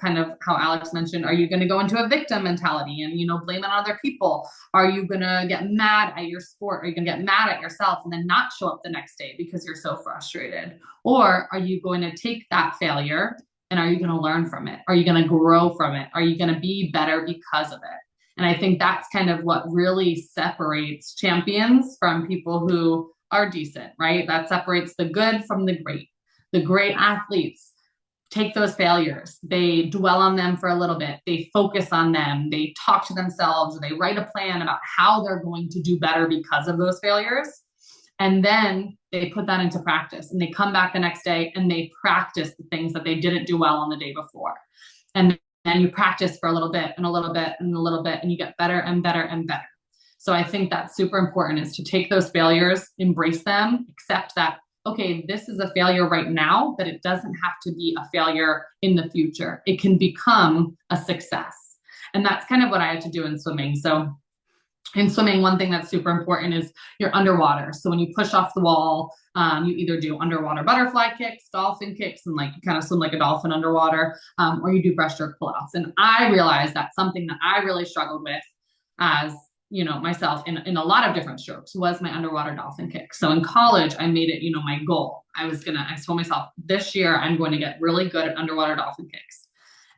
kind of how Alex mentioned, are you going to go into a victim mentality and, blame it on other people? Are you going to get mad at your sport? Are you going to get mad at yourself and then not show up the next day because you're so frustrated? Or are you going to take that failure and are you going to learn from it? Are you going to grow from it? Are you going to be better because of it? And I think that's kind of what really separates champions from people who are decent, right? That separates the good from the great. The great athletes take those failures, they dwell on them for a little bit, they focus on them, they talk to themselves, they write a plan about how they're going to do better because of those failures. And then they put that into practice and they come back the next day and they practice the things that they didn't do well on the day before. And then you practice for a little bit and a little bit and a little bit, and you get better and better and better. So I think that's super important, is to take those failures, embrace them, accept that, okay, this is a failure right now, but it doesn't have to be a failure in the future. It can become a success. And that's kind of what I had to do in swimming. So in swimming, one thing that's super important is you're underwater. So when you push off the wall, you either do underwater butterfly kicks, dolphin kicks, and like you kind of swim like a dolphin underwater, or you do breaststroke pullouts. And I realized that's something that I really struggled with as myself in a lot of different strokes, was my underwater dolphin kick. So in college, I made it, my goal. I told myself this year, I'm going to get really good at underwater dolphin kicks.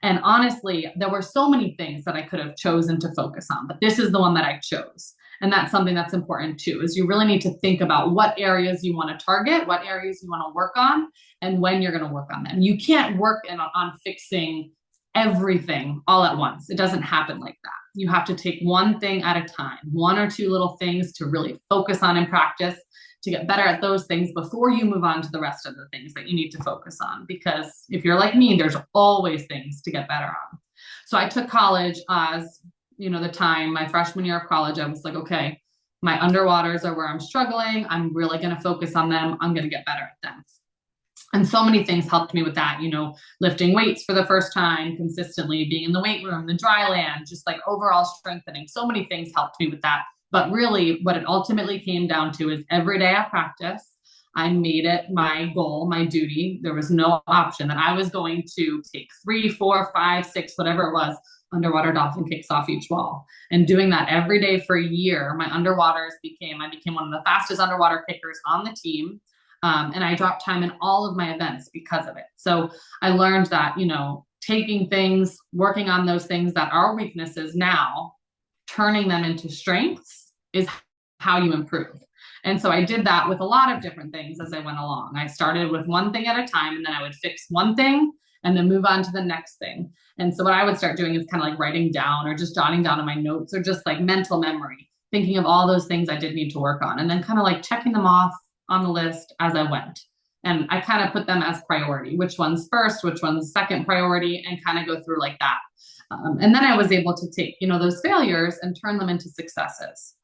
And honestly, there were so many things that I could have chosen to focus on, but this is the one that I chose. And that's something that's important too, is you really need to think about what areas you want to target, what areas you want to work on, and when you're going to work on them. You can't work on fixing everything all at once. It doesn't happen like that. You have to take one thing at a time, one or two little things to really focus on in practice, to get better at those things before you move on to the rest of the things that you need to focus on. Because if you're like me, there's always things to get better on. So I took college as, the time, my freshman year of college, I was like, okay, my underwaters are where I'm struggling. I'm really going to focus on them. I'm going to get better at them. And so many things helped me with that, lifting weights for the first time consistently, being in the weight room, the dry land, just like overall strengthening. So many things helped me with that. But really what it ultimately came down to is every day at practice, I made it my goal, my duty. There was no option that I was going to take 3, 4, 5, 6, whatever it was, underwater dolphin kicks off each wall. And doing that every day for a year, I became one of the fastest underwater kickers on the team. And I dropped time in all of my events because of it. So I learned that, taking things, working on those things that are weaknesses now, turning them into strengths is how you improve. And so I did that with a lot of different things as I went along. I started with one thing at a time, and then I would fix one thing and then move on to the next thing. And so what I would start doing is kind of like writing down or just jotting down in my notes, or just like mental memory, thinking of all those things I did need to work on, and then kind of like checking them off on the list as I went. And I kind of put them as priority, which one's first, which one's second priority, and kind of go through like that. And then I was able to take, those failures and turn them into successes.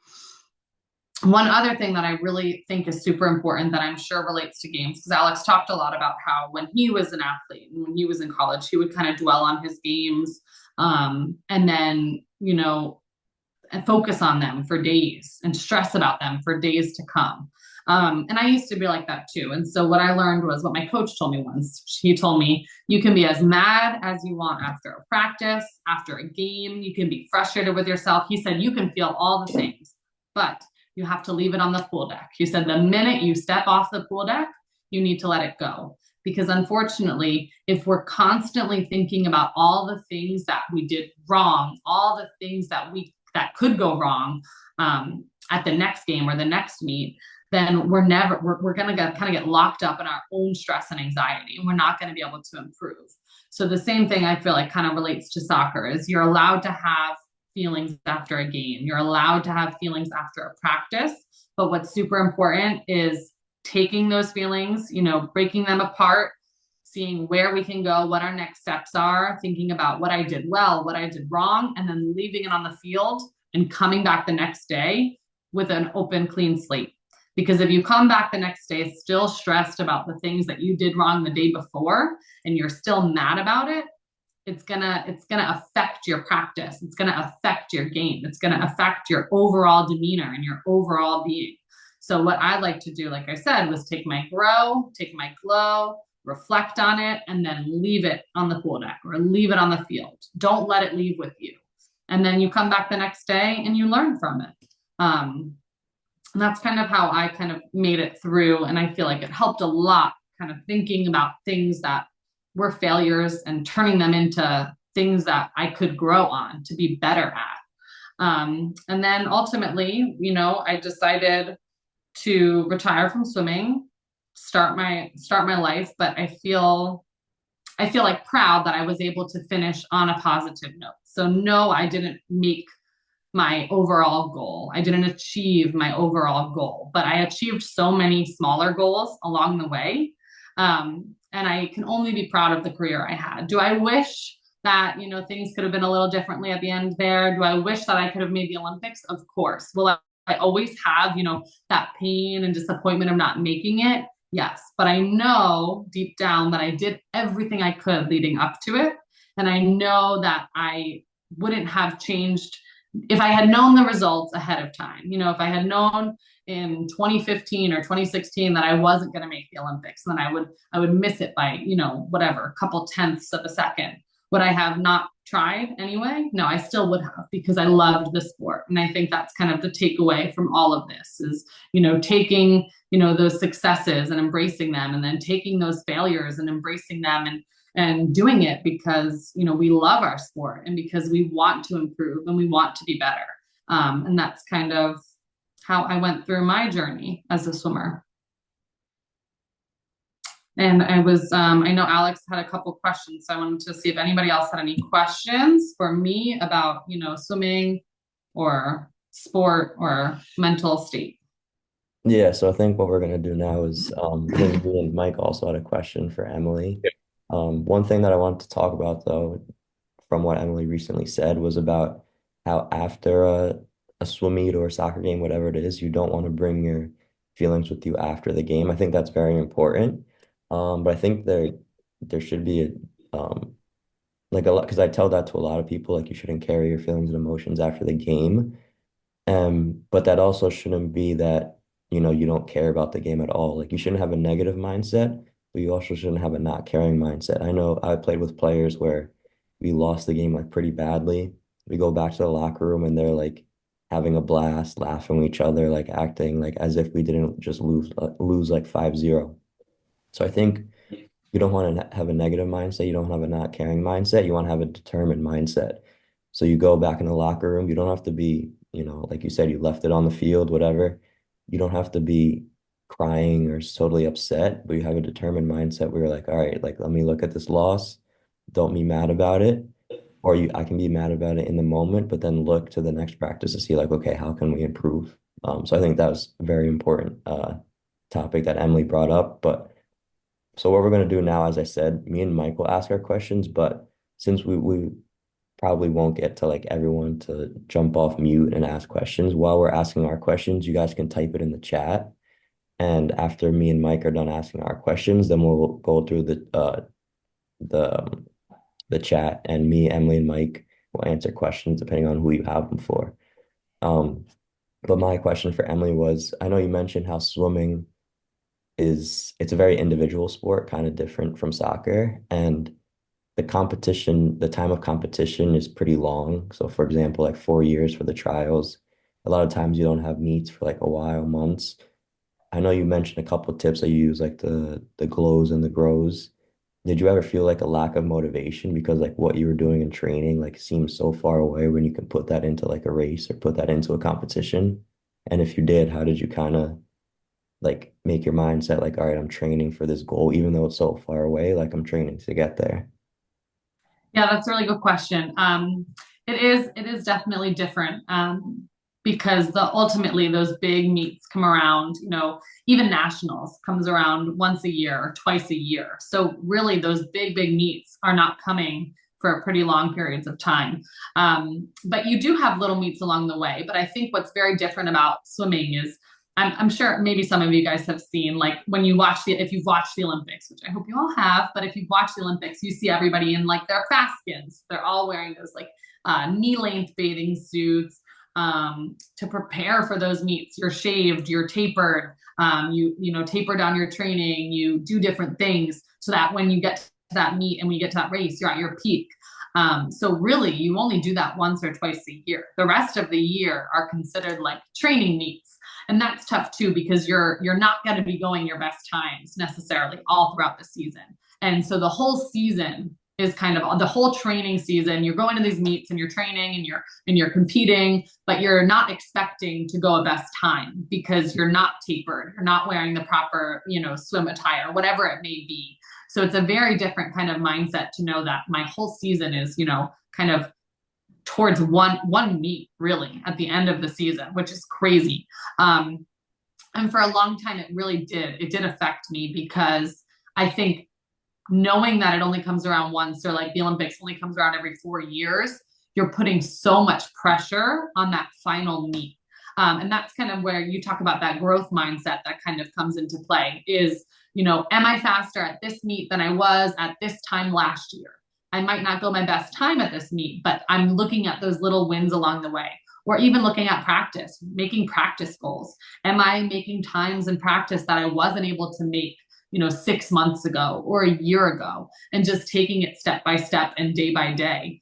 One other thing that I really think is super important that I'm sure relates to games, because Alex talked a lot about how when he was an athlete and when he was in college, he would kind of dwell on his games, and then, and focus on them for days and stress about them for days to come. And I used to be like that too. And so what I learned was what my coach told me once. He told me, you can be as mad as you want after a practice, after a game. You can be frustrated with yourself. He said, you can feel all the things, but you have to leave it on the pool deck. He said, the minute you step off the pool deck, you need to let it go. Because unfortunately, if we're constantly thinking about all the things that we did wrong, all the things that could go wrong at the next game or the next meet, then we're going to kind of get locked up in our own stress and anxiety, and we're not going to be able to improve. So the same thing I feel like kind of relates to soccer is you're allowed to have feelings after a game. You're allowed to have feelings after a practice. But what's super important is taking those feelings, breaking them apart, seeing where we can go, what our next steps are, thinking about what I did well, what I did wrong, and then leaving it on the field and coming back the next day with an open, clean slate. Because if you come back the next day still stressed about the things that you did wrong the day before and you're still mad about it, it's gonna affect your practice. It's gonna affect your game. It's gonna affect your overall demeanor and your overall being. So what I like to do, like I said, was take my grow, take my glow, reflect on it, and then leave it on the pool deck or leave it on the field. Don't let it leave with you. And then you come back the next day and you learn from it. And that's kind of how I kind of made it through. And I feel like it helped a lot, kind of thinking about things that were failures and turning them into things that I could grow on to be better at. And then ultimately, I decided to retire from swimming, start my life, but I feel like proud that I was able to finish on a positive note. So no, I didn't make my overall goal. I didn't achieve my overall goal, but I achieved so many smaller goals along the way. And I can only be proud of the career I had. Do I wish that, things could have been a little differently at the end there? Do I wish that I could have made the Olympics? Of course. Will I always have, that pain and disappointment of not making it? Yes. But I know deep down that I did everything I could leading up to it. And I know that I wouldn't have changed if I had known the results ahead of time. If I had known in 2015 or 2016 that I wasn't going to make the Olympics, then I would miss it by, whatever, a couple tenths of a second. Would I have not tried anyway? No, I still would have, because I loved the sport. And I think that's kind of the takeaway from all of this is, taking, those successes and embracing them, and then taking those failures and embracing them, and doing it because, we love our sport and because we want to improve and we want to be better. And that's kind of how I went through my journey as a swimmer. And I know Alex had a couple questions, so I wanted to see if anybody else had any questions for me about, swimming or sport or mental state. Yeah, so I think what we're gonna do now is I think me and Mike also had a question for Emily. One thing that I wanted to talk about though, from what Emily recently said, was about how after a swim meet or a soccer game, whatever it is, you don't want to bring your feelings with you after the game. I think that's very important. But I think there should be like a lot, because I tell that to a lot of people, like you shouldn't carry your feelings and emotions after the game. But that also shouldn't be that, you don't care about the game at all. Like you shouldn't have a negative mindset, but you also shouldn't have a not caring mindset. I know I played with players where we lost the game like pretty badly. We go back to the locker room and they're like having a blast, laughing with each other, like acting like as if we didn't just lose like 5-0. So I think you don't want to have a negative mindset. You don't have a not caring mindset. You want to have a determined mindset. So you go back in the locker room. You don't have to be, like you said, you left it on the field, whatever. You don't have to be crying or totally upset, but you have a determined mindset where you're like, all right, like let me look at this loss. Don't be mad about it. Or I can be mad about it in the moment, but then look to the next practice to see like, okay, how can we improve? So I think that was a very important topic that Emily brought up. But so what we're going to do now, as I said, me and Mike will ask our questions, but since we probably won't get to like everyone to jump off mute and ask questions, while we're asking our questions, you guys can type it in the chat. And after me and Mike are done asking our questions, then we'll go through the the chat, and me, Emily, and Mike will answer questions depending on who you have them for. But my question for Emily was, I know you mentioned how swimming it's a very individual sport, kind of different from soccer, and the time of competition is pretty long. So for example, like 4 years for the trials, a lot of times you don't have meets for like a while, months. I know you mentioned a couple of tips that you use, like the glows and the grows. Did you ever feel like a lack of motivation because like what you were doing in training like seems so far away when you can put that into like a race or put that into a competition? And if you did, how did you kind of like make your mindset like, all right, I'm training for this goal, even though it's so far away, like I'm training to get there? Yeah, that's a really good question. It is definitely different because ultimately those big meets come around, even nationals comes around once a year or twice a year. So really those big meets are not coming for pretty long periods of time. But you do have little meets along the way. But I think what's very different about swimming is I'm sure maybe some of you guys have seen, like when you watch if you've watched the Olympics, which I hope you all have, but if you've watched the Olympics, you see everybody in like their fast skins. They're all wearing those like knee length bathing suits to prepare for those meets. You're shaved, you're tapered, taper down your training, you do different things so that when you get to that meet and when you get to that race, you're at your peak. So really, you only do that once or twice a year. The rest of the year are considered like training meets. And that's tough too, because you're not going to be going your best times necessarily all throughout the season. And so the whole season is kind of the whole training season. You're going to these meets and you're training and you're competing, but you're not expecting to go a best time because you're not tapered, you're not wearing the proper, swim attire, whatever it may be. So it's a very different kind of mindset to know that my whole season is, kind of towards one meet really at the end of the season, which is crazy. And for a long time, it did affect me because I think knowing that it only comes around once, or like the Olympics only comes around every 4 years, you're putting so much pressure on that final meet. And that's kind of where you talk about that growth mindset that kind of comes into play is, am I faster at this meet than I was at this time last year? I might not go my best time at this meet, but I'm looking at those little wins along the way, or even looking at practice, making practice goals. Am I making times in practice that I wasn't able to make, 6 months ago or a year ago, and just taking it step by step and day by day?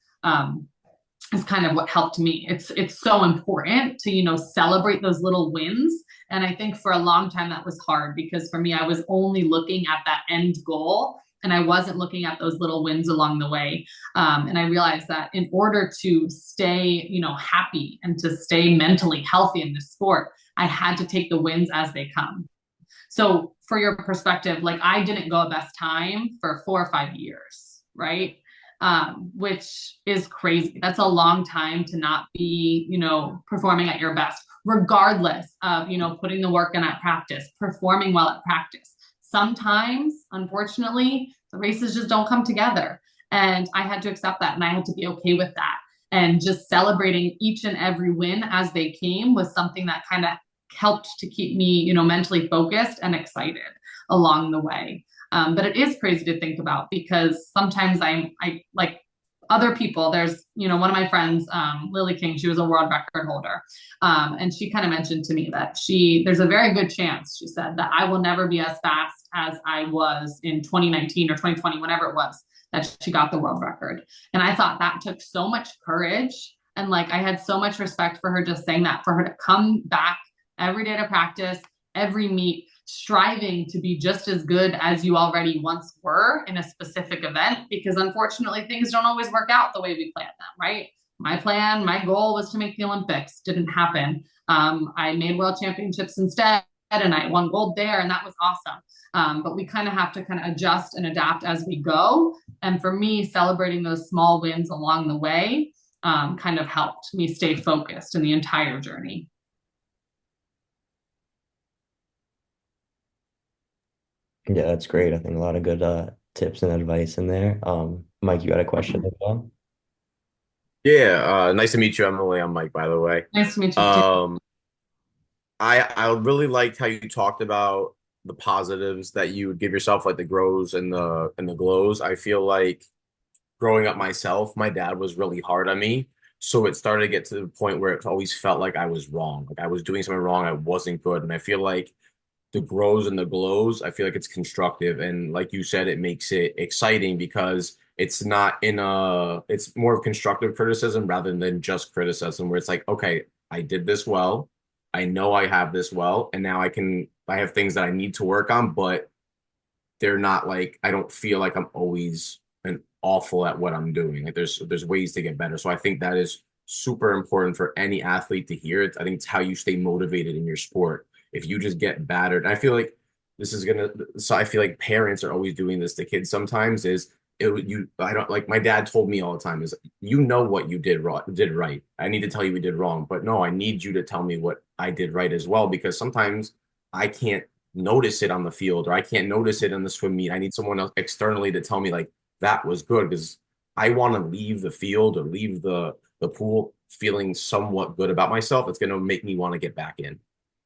Is kind of what helped me. It's so important to, celebrate those little wins. And I think for a long time that was hard because for me, I was only looking at that end goal and I wasn't looking at those little wins along the way. And I realized that in order to stay, happy and to stay mentally healthy in this sport, I had to take the wins as they come. So for your perspective, like I didn't go a best time for 4 or 5 years, right? Which is crazy. That's a long time to not be, performing at your best, regardless of, putting the work in at practice, performing well at practice. Sometimes, unfortunately, the races just don't come together. And I had to accept that and I had to be okay with that. And just celebrating each and every win as they came was something that kind of helped to keep me, mentally focused and excited along the way. But it is crazy to think about because sometimes I like other people. There's, one of my friends, Lily King, she was a world record holder. And she kind of mentioned to me that there's a very good chance, she said, that I will never be as fast as I was in 2019 or 2020, whenever it was that she got the world record. And I thought that took so much courage. And like, I had so much respect for her just saying that, for her to come back every day to practice, every meet, striving to be just as good as you already once were in a specific event, because unfortunately things don't always work out the way we planned them, right? My goal was to make the Olympics. Didn't happen. I made world championships instead and I won gold there and that was awesome. But we kind of have to kind of adjust and adapt as we go. And for me, celebrating those small wins along the way kind of helped me stay focused in the entire journey. Yeah, that's great. I think a lot of good tips and advice in there. Mike, you got a question as well? Yeah, nice to meet you, Emily. I'm Mike, by the way. Nice to meet you too. Um, I really liked how you talked about the positives that you would give yourself, like the grows and the glows. I feel like growing up myself, my dad was really hard on me. So it started to get to the point where it always felt like I was wrong. Like I was doing something wrong, I wasn't good. And I feel like the grows and the glows, I feel like it's constructive. And like you said, it makes it exciting because it's more of constructive criticism rather than just criticism where it's like, okay, I did this well. I know I have this well, and now I have things that I need to work on, but they're not like, I don't feel like I'm always an awful at what I'm doing. Like there's ways to get better. So I think that is super important for any athlete to hear. I think it's how you stay motivated in your sport if you just get battered, and I feel like this is gonna, so I feel like parents are always doing this to kids sometimes is you, I don't like, my dad told me all the time is, you know what you did wrong, did right. I need to tell you we did wrong, but no, I need you to tell me what I did right as well, because sometimes I can't notice it on the field or I can't notice it in the swim meet. I need someone else externally to tell me like that was good, because I want to leave the field or leave the pool feeling somewhat good about myself. It's going to make me want to get back in.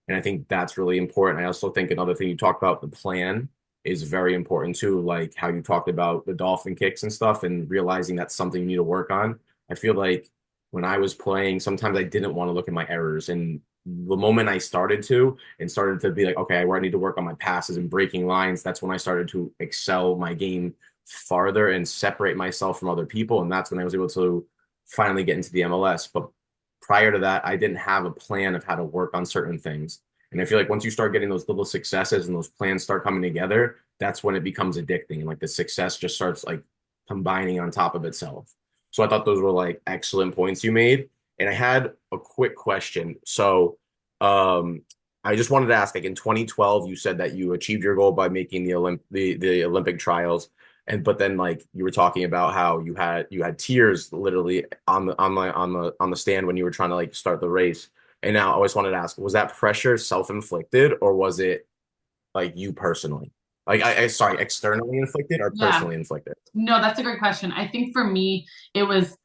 And I think that's really important. I also think another thing you talked about, the plan, is very important too, like how you talked about the dolphin kicks and stuff and realizing that's something you need to work on. I feel like when I was playing, sometimes I didn't want to look at my errors. And the moment I started to and started to be like, okay, where I need to work on my passes and breaking lines, that's when I started to excel my game farther and separate myself from other people. And that's when I was able to finally get into the MLS. But prior to that, I didn't have a plan of how to work on certain things. And I feel like once you start getting those little successes and those plans start coming together, that's when it becomes addicting. And like the success just starts like combining on top of itself. So I thought those were like excellent points you made. And I had a quick question. So I just wanted to ask, like in 2012, you said that you achieved your goal by making the Olympic trials. And but then like you were talking about how you had tears literally on the stand when you were trying to like start the race. And now I always wanted to ask, was that pressure self-inflicted or was it like you personally? Like I sorry, externally inflicted or Yeah. personally inflicted? No, that's a great question. I think for me, it was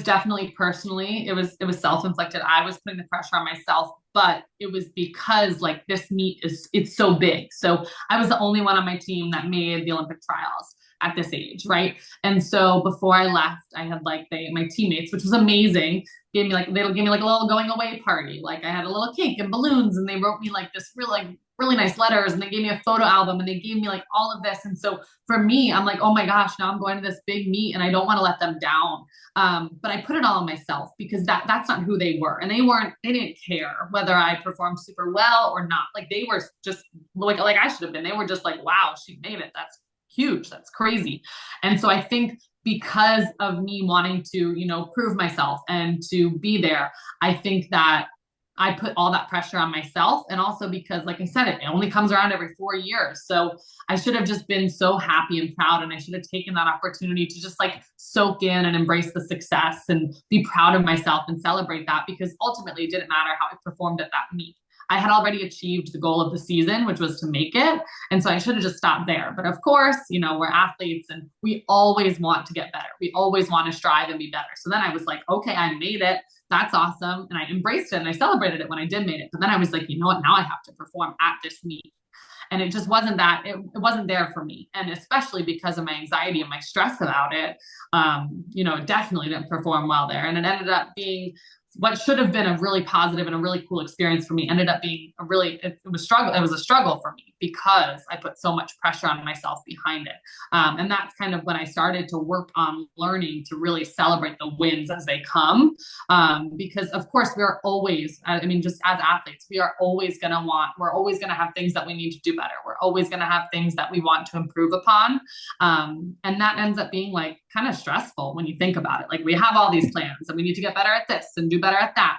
definitely personally, it was self-inflicted. I was putting the pressure on myself, but it was because like this meet it's so big. So I was the only one on my team that made the Olympic trials at this age, right? And so before I left, I had like my teammates, which was amazing, they'll give me like a little going away party. Like I had a little cake and balloons, and they wrote me like this really nice letters, and they gave me a photo album, and they gave me like all of this. And so for me, I'm like, oh my gosh, now I'm going to this big meet and I don't want to let them down. But I put it all on myself because that's not who they were. And they didn't care whether I performed super well or not. Like they were just like I should have been. They were just like, wow, she made it. That's huge. That's crazy. And so I think because of me wanting to, prove myself and to be there, I think that I put all that pressure on myself. And also because, like I said, it only comes around every 4 years. So I should have just been so happy and proud. And I should have taken that opportunity to just like soak in and embrace the success and be proud of myself and celebrate that, because ultimately it didn't matter how I performed at that meet. I had already achieved the goal of the season, which was to make it. And so I should have just stopped there. But of course, we're athletes and we always want to get better. We always want to strive and be better. So then I was like, okay, I made it. That's awesome. And I embraced it and I celebrated it when I did make it. But then I was like, you know what? Now I have to perform at this meet. And it just wasn't it wasn't there for me. And especially because of my anxiety and my stress about it, it definitely didn't perform well there. And it ended up being what should have been a really positive and a really cool experience for me ended up being it was a struggle for me because I put so much pressure on myself behind it. And that's kind of when I started to work on learning to really celebrate the wins as they come. Because of course we're always, just as athletes, we're always going to have things that we need to do better. We're always going to have things that we want to improve upon. And that ends up being like kind of stressful when you think about it. Like we have all these plans and we need to get better at this and do better at that.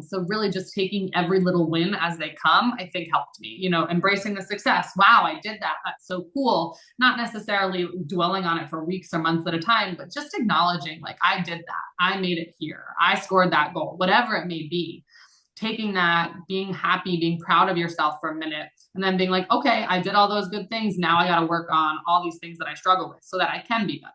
So really just taking every little win as they come, I think helped me, embracing the success. Wow, I did that. That's so cool. Not necessarily dwelling on it for weeks or months at a time, but just acknowledging like, I did that. I made it here. I scored that goal, whatever it may be. Taking that, being happy, being proud of yourself for a minute, and then being like, okay, I did all those good things. Now I got to work on all these things that I struggle with so that I can be better.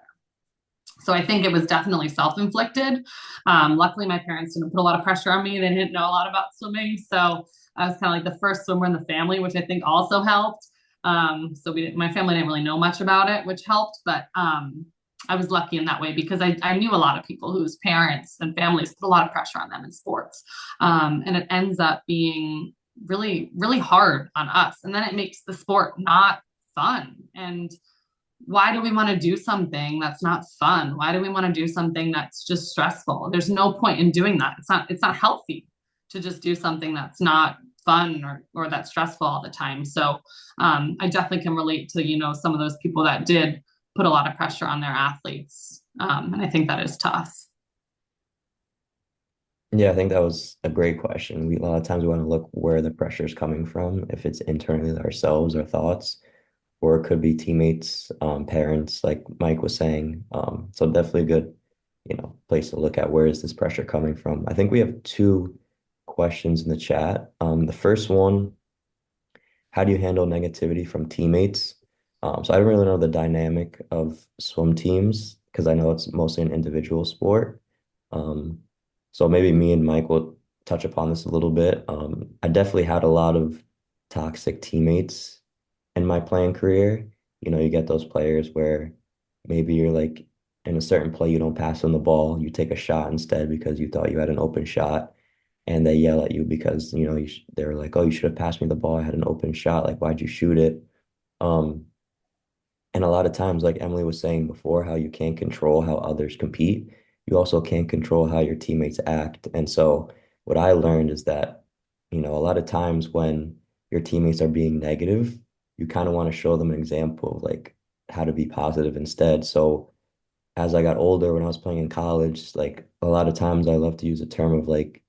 So I think it was definitely self-inflicted. Luckily, my parents didn't put a lot of pressure on me. They didn't know a lot about swimming. So I was kind of like the first swimmer in the family, which I think also helped. My family didn't really know much about it, which helped. But I was lucky in that way because I knew a lot of people whose parents and families put a lot of pressure on them in sports. And it ends up being really, really hard on us. And then it makes the sport not fun. And why do we want to do something that's not fun? Why do we want to do something that's just stressful? There's no point in doing that. It's not healthy to just do something that's not fun or that's stressful all the time. So I definitely can relate to, some of those people that did put a lot of pressure on their athletes. And I think that is tough. Yeah, I think that was a great question. A lot of times we want to look where the pressure is coming from, if it's internally ourselves, our thoughts, or it could be teammates, parents, like Mike was saying. So definitely a good, place to look at where is this pressure coming from. I think we have two questions in the chat. The first one, how do you handle negativity from teammates? So I don't really know the dynamic of swim teams because I know it's mostly an individual sport. Um, so maybe me and Mike will touch upon this a little bit. I definitely had a lot of toxic teammates in my playing career. You get those players where maybe you're like in a certain play, you don't pass them the ball, you take a shot instead because you thought you had an open shot, and they yell at you because they're like, "Oh, you should have passed me the ball. I had an open shot. Like, why'd you shoot it?" Um, and a lot of times, like Emily was saying before, how you can't control how others compete. You also can't control how your teammates act. And so what I learned is that, a lot of times when your teammates are being negative, you kind of want to show them an example of like how to be positive instead. So as I got older, when I was playing in college, like a lot of times I love to use a term of like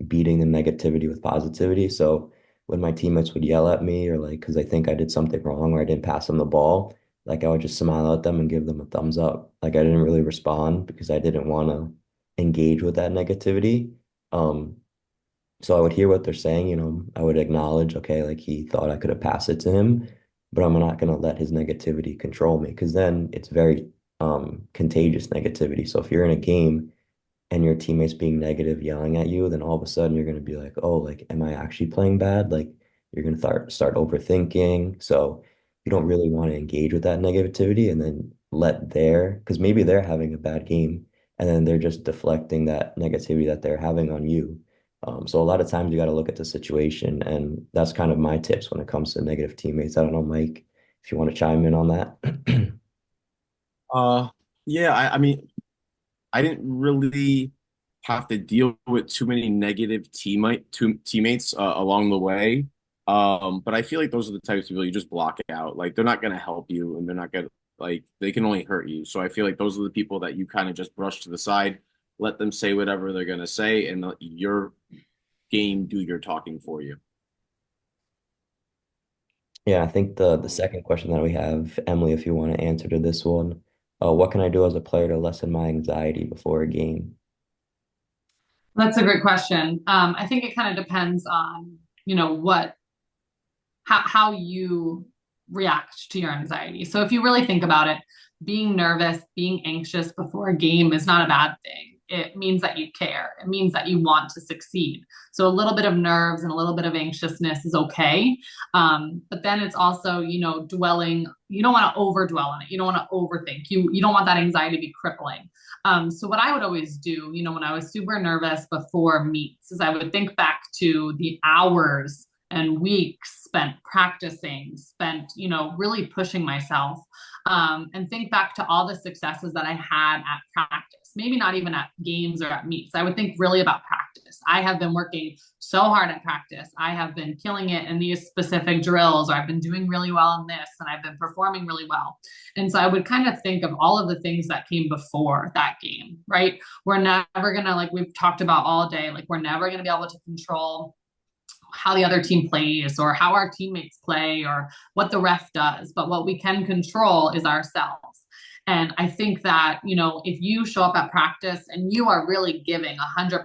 beating the negativity with positivity. So when my teammates would yell at me or like because I think I did something wrong or I didn't pass them the ball, like I would just smile at them and give them a thumbs up. Like I didn't really respond because I didn't want to engage with that negativity. Um, so I would hear what they're saying, I would acknowledge, okay, like he thought I could have passed it to him, but I'm not going to let his negativity control me because then it's very contagious negativity. So if you're in a game and your teammates being negative, yelling at you, then all of a sudden you're going to be like, oh, like, am I actually playing bad? Like, you're going to start overthinking. So you don't really want to engage with that negativity and then because maybe they're having a bad game and then they're just deflecting that negativity that they're having on you. So a lot of times you got to look at the situation, and that's kind of my tips when it comes to negative teammates. I don't know, Mike, if you want to chime in on that. Uh, yeah, I mean, I didn't really have to deal with too many negative teammates along the way. But I feel like those are the types of people you just block out. Like they're not gonna help you, and they're not gonna like they can only hurt you. So I feel like those are the people that you kind of just brush to the side, let them say whatever they're gonna say, and let your game do your talking for you. Yeah, I think the second question that we have, Emily, if you want to answer to this one, what can I do as a player to lessen my anxiety before a game? That's a great question. I think it kind of depends on, what how you react to your anxiety. So if you really think about it, being nervous, being anxious before a game is not a bad thing. It means that you care. It means that you want to succeed. So a little bit of nerves and a little bit of anxiousness is okay. But then it's also, dwelling. You don't want to overdwell on it. You don't want to overthink. You don't want that anxiety to be crippling. So what I would always do, when I was super nervous before meets, is I would think back to the hours and weeks spent practicing, spent, really pushing myself, and think back to all the successes that I had at practice. Maybe not even at games or at meets. I would think really about practice. I have been working so hard at practice. I have been killing it in these specific drills, or I've been doing really well in this, and I've been performing really well. And so I would kind of think of all of the things that came before that game, right? We're never gonna, like we've talked about all day, like we're never gonna be able to control how the other team plays or how our teammates play or what the ref does. But what we can control is ourselves. And I think that, if you show up at practice and you are really giving 100%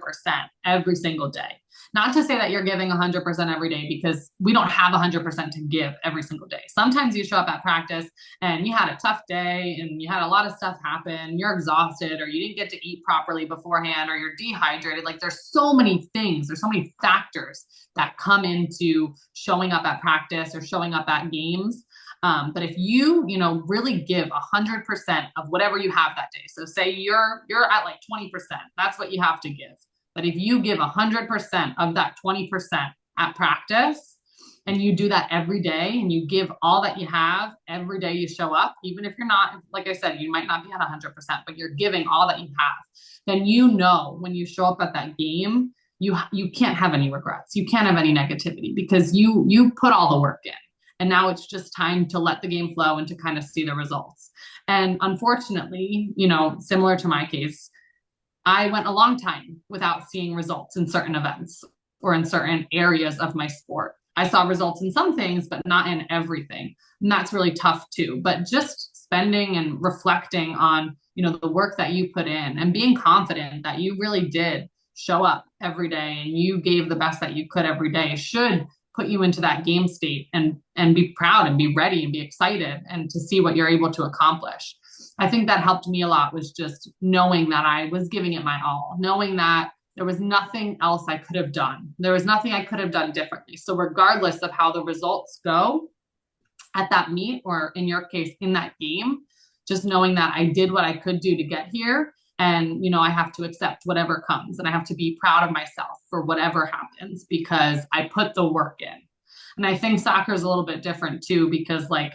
every single day, not to say that you're giving 100% every day because we don't have 100% to give every single day. Sometimes you show up at practice and you had a tough day and you had a lot of stuff happen, you're exhausted, or you didn't get to eat properly beforehand, or you're dehydrated. Like there's so many things, there's so many factors that come into showing up at practice or showing up at games. But if you, really give 100% of whatever you have that day, so say you're at like 20%, that's what you have to give. But if you give 100% of that 20% at practice, and you do that every day, and you give all that you have every day you show up, even if you're not, like I said, you might not be at 100%, but you're giving all that you have, then when you show up at that game, you can't have any regrets. You can't have any negativity because you put all the work in. And now it's just time to let the game flow and to kind of see the results. And unfortunately, similar to my case, I went a long time without seeing results in certain events or in certain areas of my sport. I saw results in some things, but not in everything. And that's really tough too. But just spending and reflecting on, the work that you put in and being confident that you really did show up every day and you gave the best that you could every day should put you into that game state and be proud and be ready and be excited and to see what you're able to accomplish. I think that helped me a lot was just knowing that I was giving it my all, knowing that there was nothing else I could have done. There was nothing I could have done differently. So regardless of how the results go at that meet, or in your case, in that game, just knowing that I did what I could do to get here. And, I have to accept whatever comes and I have to be proud of myself for whatever happens because I put the work in. And I think soccer is a little bit different too, because like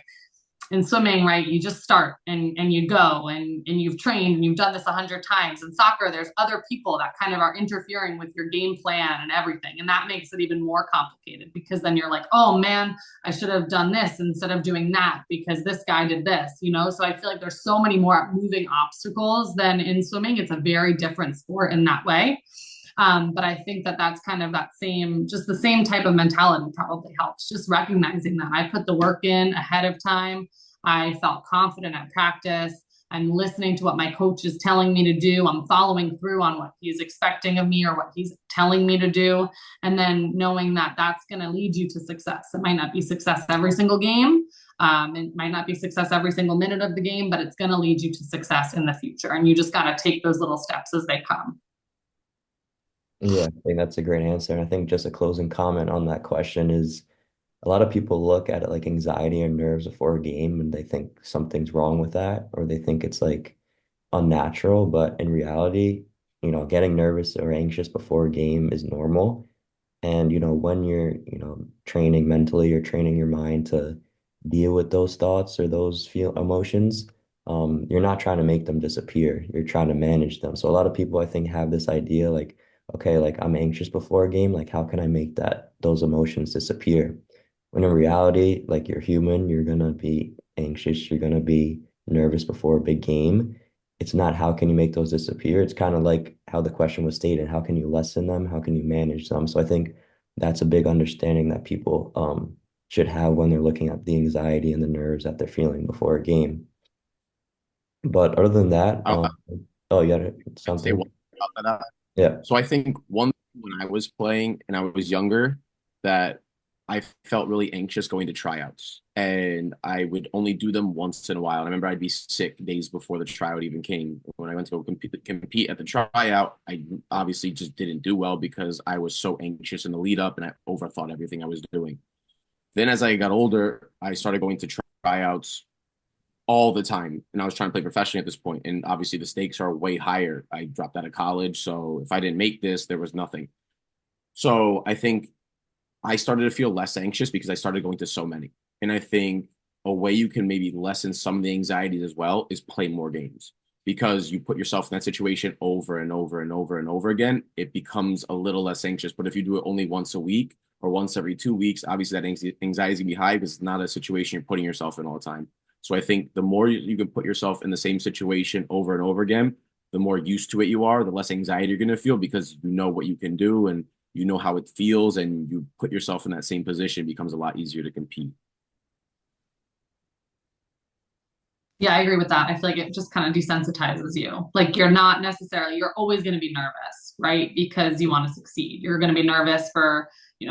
in swimming, right, you just start and you go and you've trained and you've done this 100 times. In soccer, there's other people that kind of are interfering with your game plan and everything. And that makes it even more complicated because then you're like, oh man, I should have done this instead of doing that because this guy did this. So I feel like there's so many more moving obstacles than in swimming. It's a very different sport in that way. But I think that that's kind of just the same type of mentality probably helps. Just recognizing that I put the work in ahead of time. I felt confident at practice. I'm listening to what my coach is telling me to do. I'm following through on what he's expecting of me or what he's telling me to do. And then knowing that that's going to lead you to success. It might not be success every single game. It might not be success every single minute of the game, but it's going to lead you to success in the future. And you just got to take those little steps as they come. Yeah, I think that's a great answer. And I think just a closing comment on that question is a lot of people look at it like anxiety or nerves before a game and they think something's wrong with that, or they think it's like unnatural. But in reality, getting nervous or anxious before a game is normal. And, when you're, training mentally or training your mind to deal with those thoughts or those feel emotions, you're not trying to make them disappear. You're trying to manage them. So a lot of people, I think, have this idea like, okay, like I'm anxious before a game. Like, how can I make those emotions disappear? When in reality, like you're human, you're gonna be anxious, you're gonna be nervous before a big game. It's not how can you make those disappear. It's kind of like how the question was stated. How can you lessen them? How can you manage them? So I think that's a big understanding that people should have when they're looking at the anxiety and the nerves that they're feeling before a game. But other than that, I, oh, you got I'd say one something? thing about that. Yeah. So I think one when I was playing and I was younger, that I felt really anxious going to tryouts, and I would only do them once in a while. And I remember I'd be sick days before the tryout even came. When I went to go compete at the tryout, I obviously just didn't do well because I was so anxious in the lead up and I overthought everything I was doing. Then as I got older, I started going to tryouts all the time. And I was trying to play professionally at this point. And obviously the stakes are way higher. I dropped out of college. So if I didn't make this, there was nothing. So I think I started to feel less anxious because I started going to so many. And I think a way you can maybe lessen some of the anxieties as well is play more games because you put yourself in that situation over and over and over and over again. It becomes a little less anxious. But if you do it only once a week or once every 2 weeks, obviously that anxiety is going to be high because it's not a situation you're putting yourself in all the time. So I think the more you can put yourself in the same situation over and over again, the more used to it you are, the less anxiety you're going to feel because you know what you can do and you know how it feels, and you put yourself in that same position, it becomes a lot easier to compete. Yeah, I agree with that. I feel like it just kind of desensitizes you. Like you're always going to be nervous, right? Because you want to succeed. You're going to be nervous for,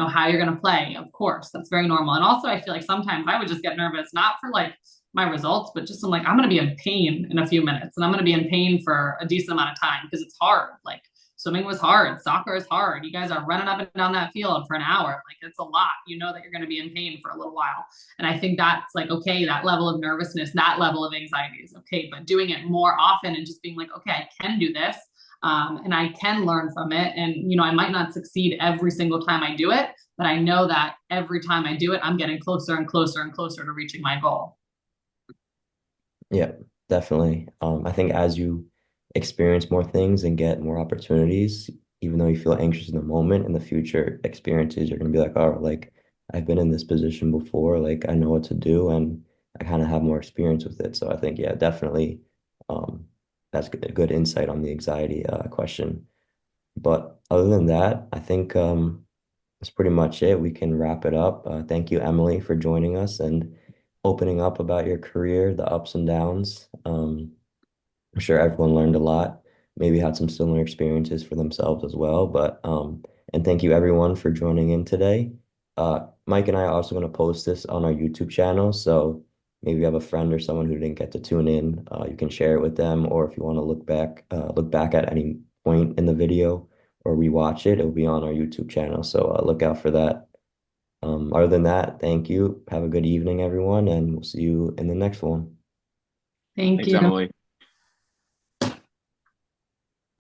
how you're going to play. Of course, that's very normal. And also I feel like sometimes I would just get nervous, not for like my results, but just I'm like, I'm going to be in pain in a few minutes and I'm going to be in pain for a decent amount of time because it's hard. Like swimming was hard. Soccer is hard. You guys are running up and down that field for an hour. Like it's a lot. You know that you're going to be in pain for a little while. And I think that's like, okay, that level of nervousness, that level of anxiety is okay. But doing it more often and just being like, okay, I can do this. And I can learn from it. And, I might not succeed every single time I do it, but I know that every time I do it, I'm getting closer and closer and closer to reaching my goal. Yeah, definitely. I think as you experience more things and get more opportunities, even though you feel anxious in the moment, in the future experiences, you're gonna be like, oh, like I've been in this position before, like I know what to do, and I kind of have more experience with it. So I think, yeah, definitely, um, that's good insight on the anxiety question. But other than that, I think that's pretty much it. We can wrap it up. Thank you, Emily, for joining us and opening up about your career, the ups and downs. I'm sure everyone learned a lot, maybe had some similar experiences for themselves as well. But and thank you everyone for joining in today. Mike and I are also going to post this on our YouTube channel, so maybe you have a friend or someone who didn't get to tune in, you can share it with them, or if you want to look back at any point in the video or rewatch it, it'll be on our YouTube channel. So look out for that. Other than that, thank you. Have a good evening, everyone, and we'll see you in the next one. Thank Thanks, you. Emily.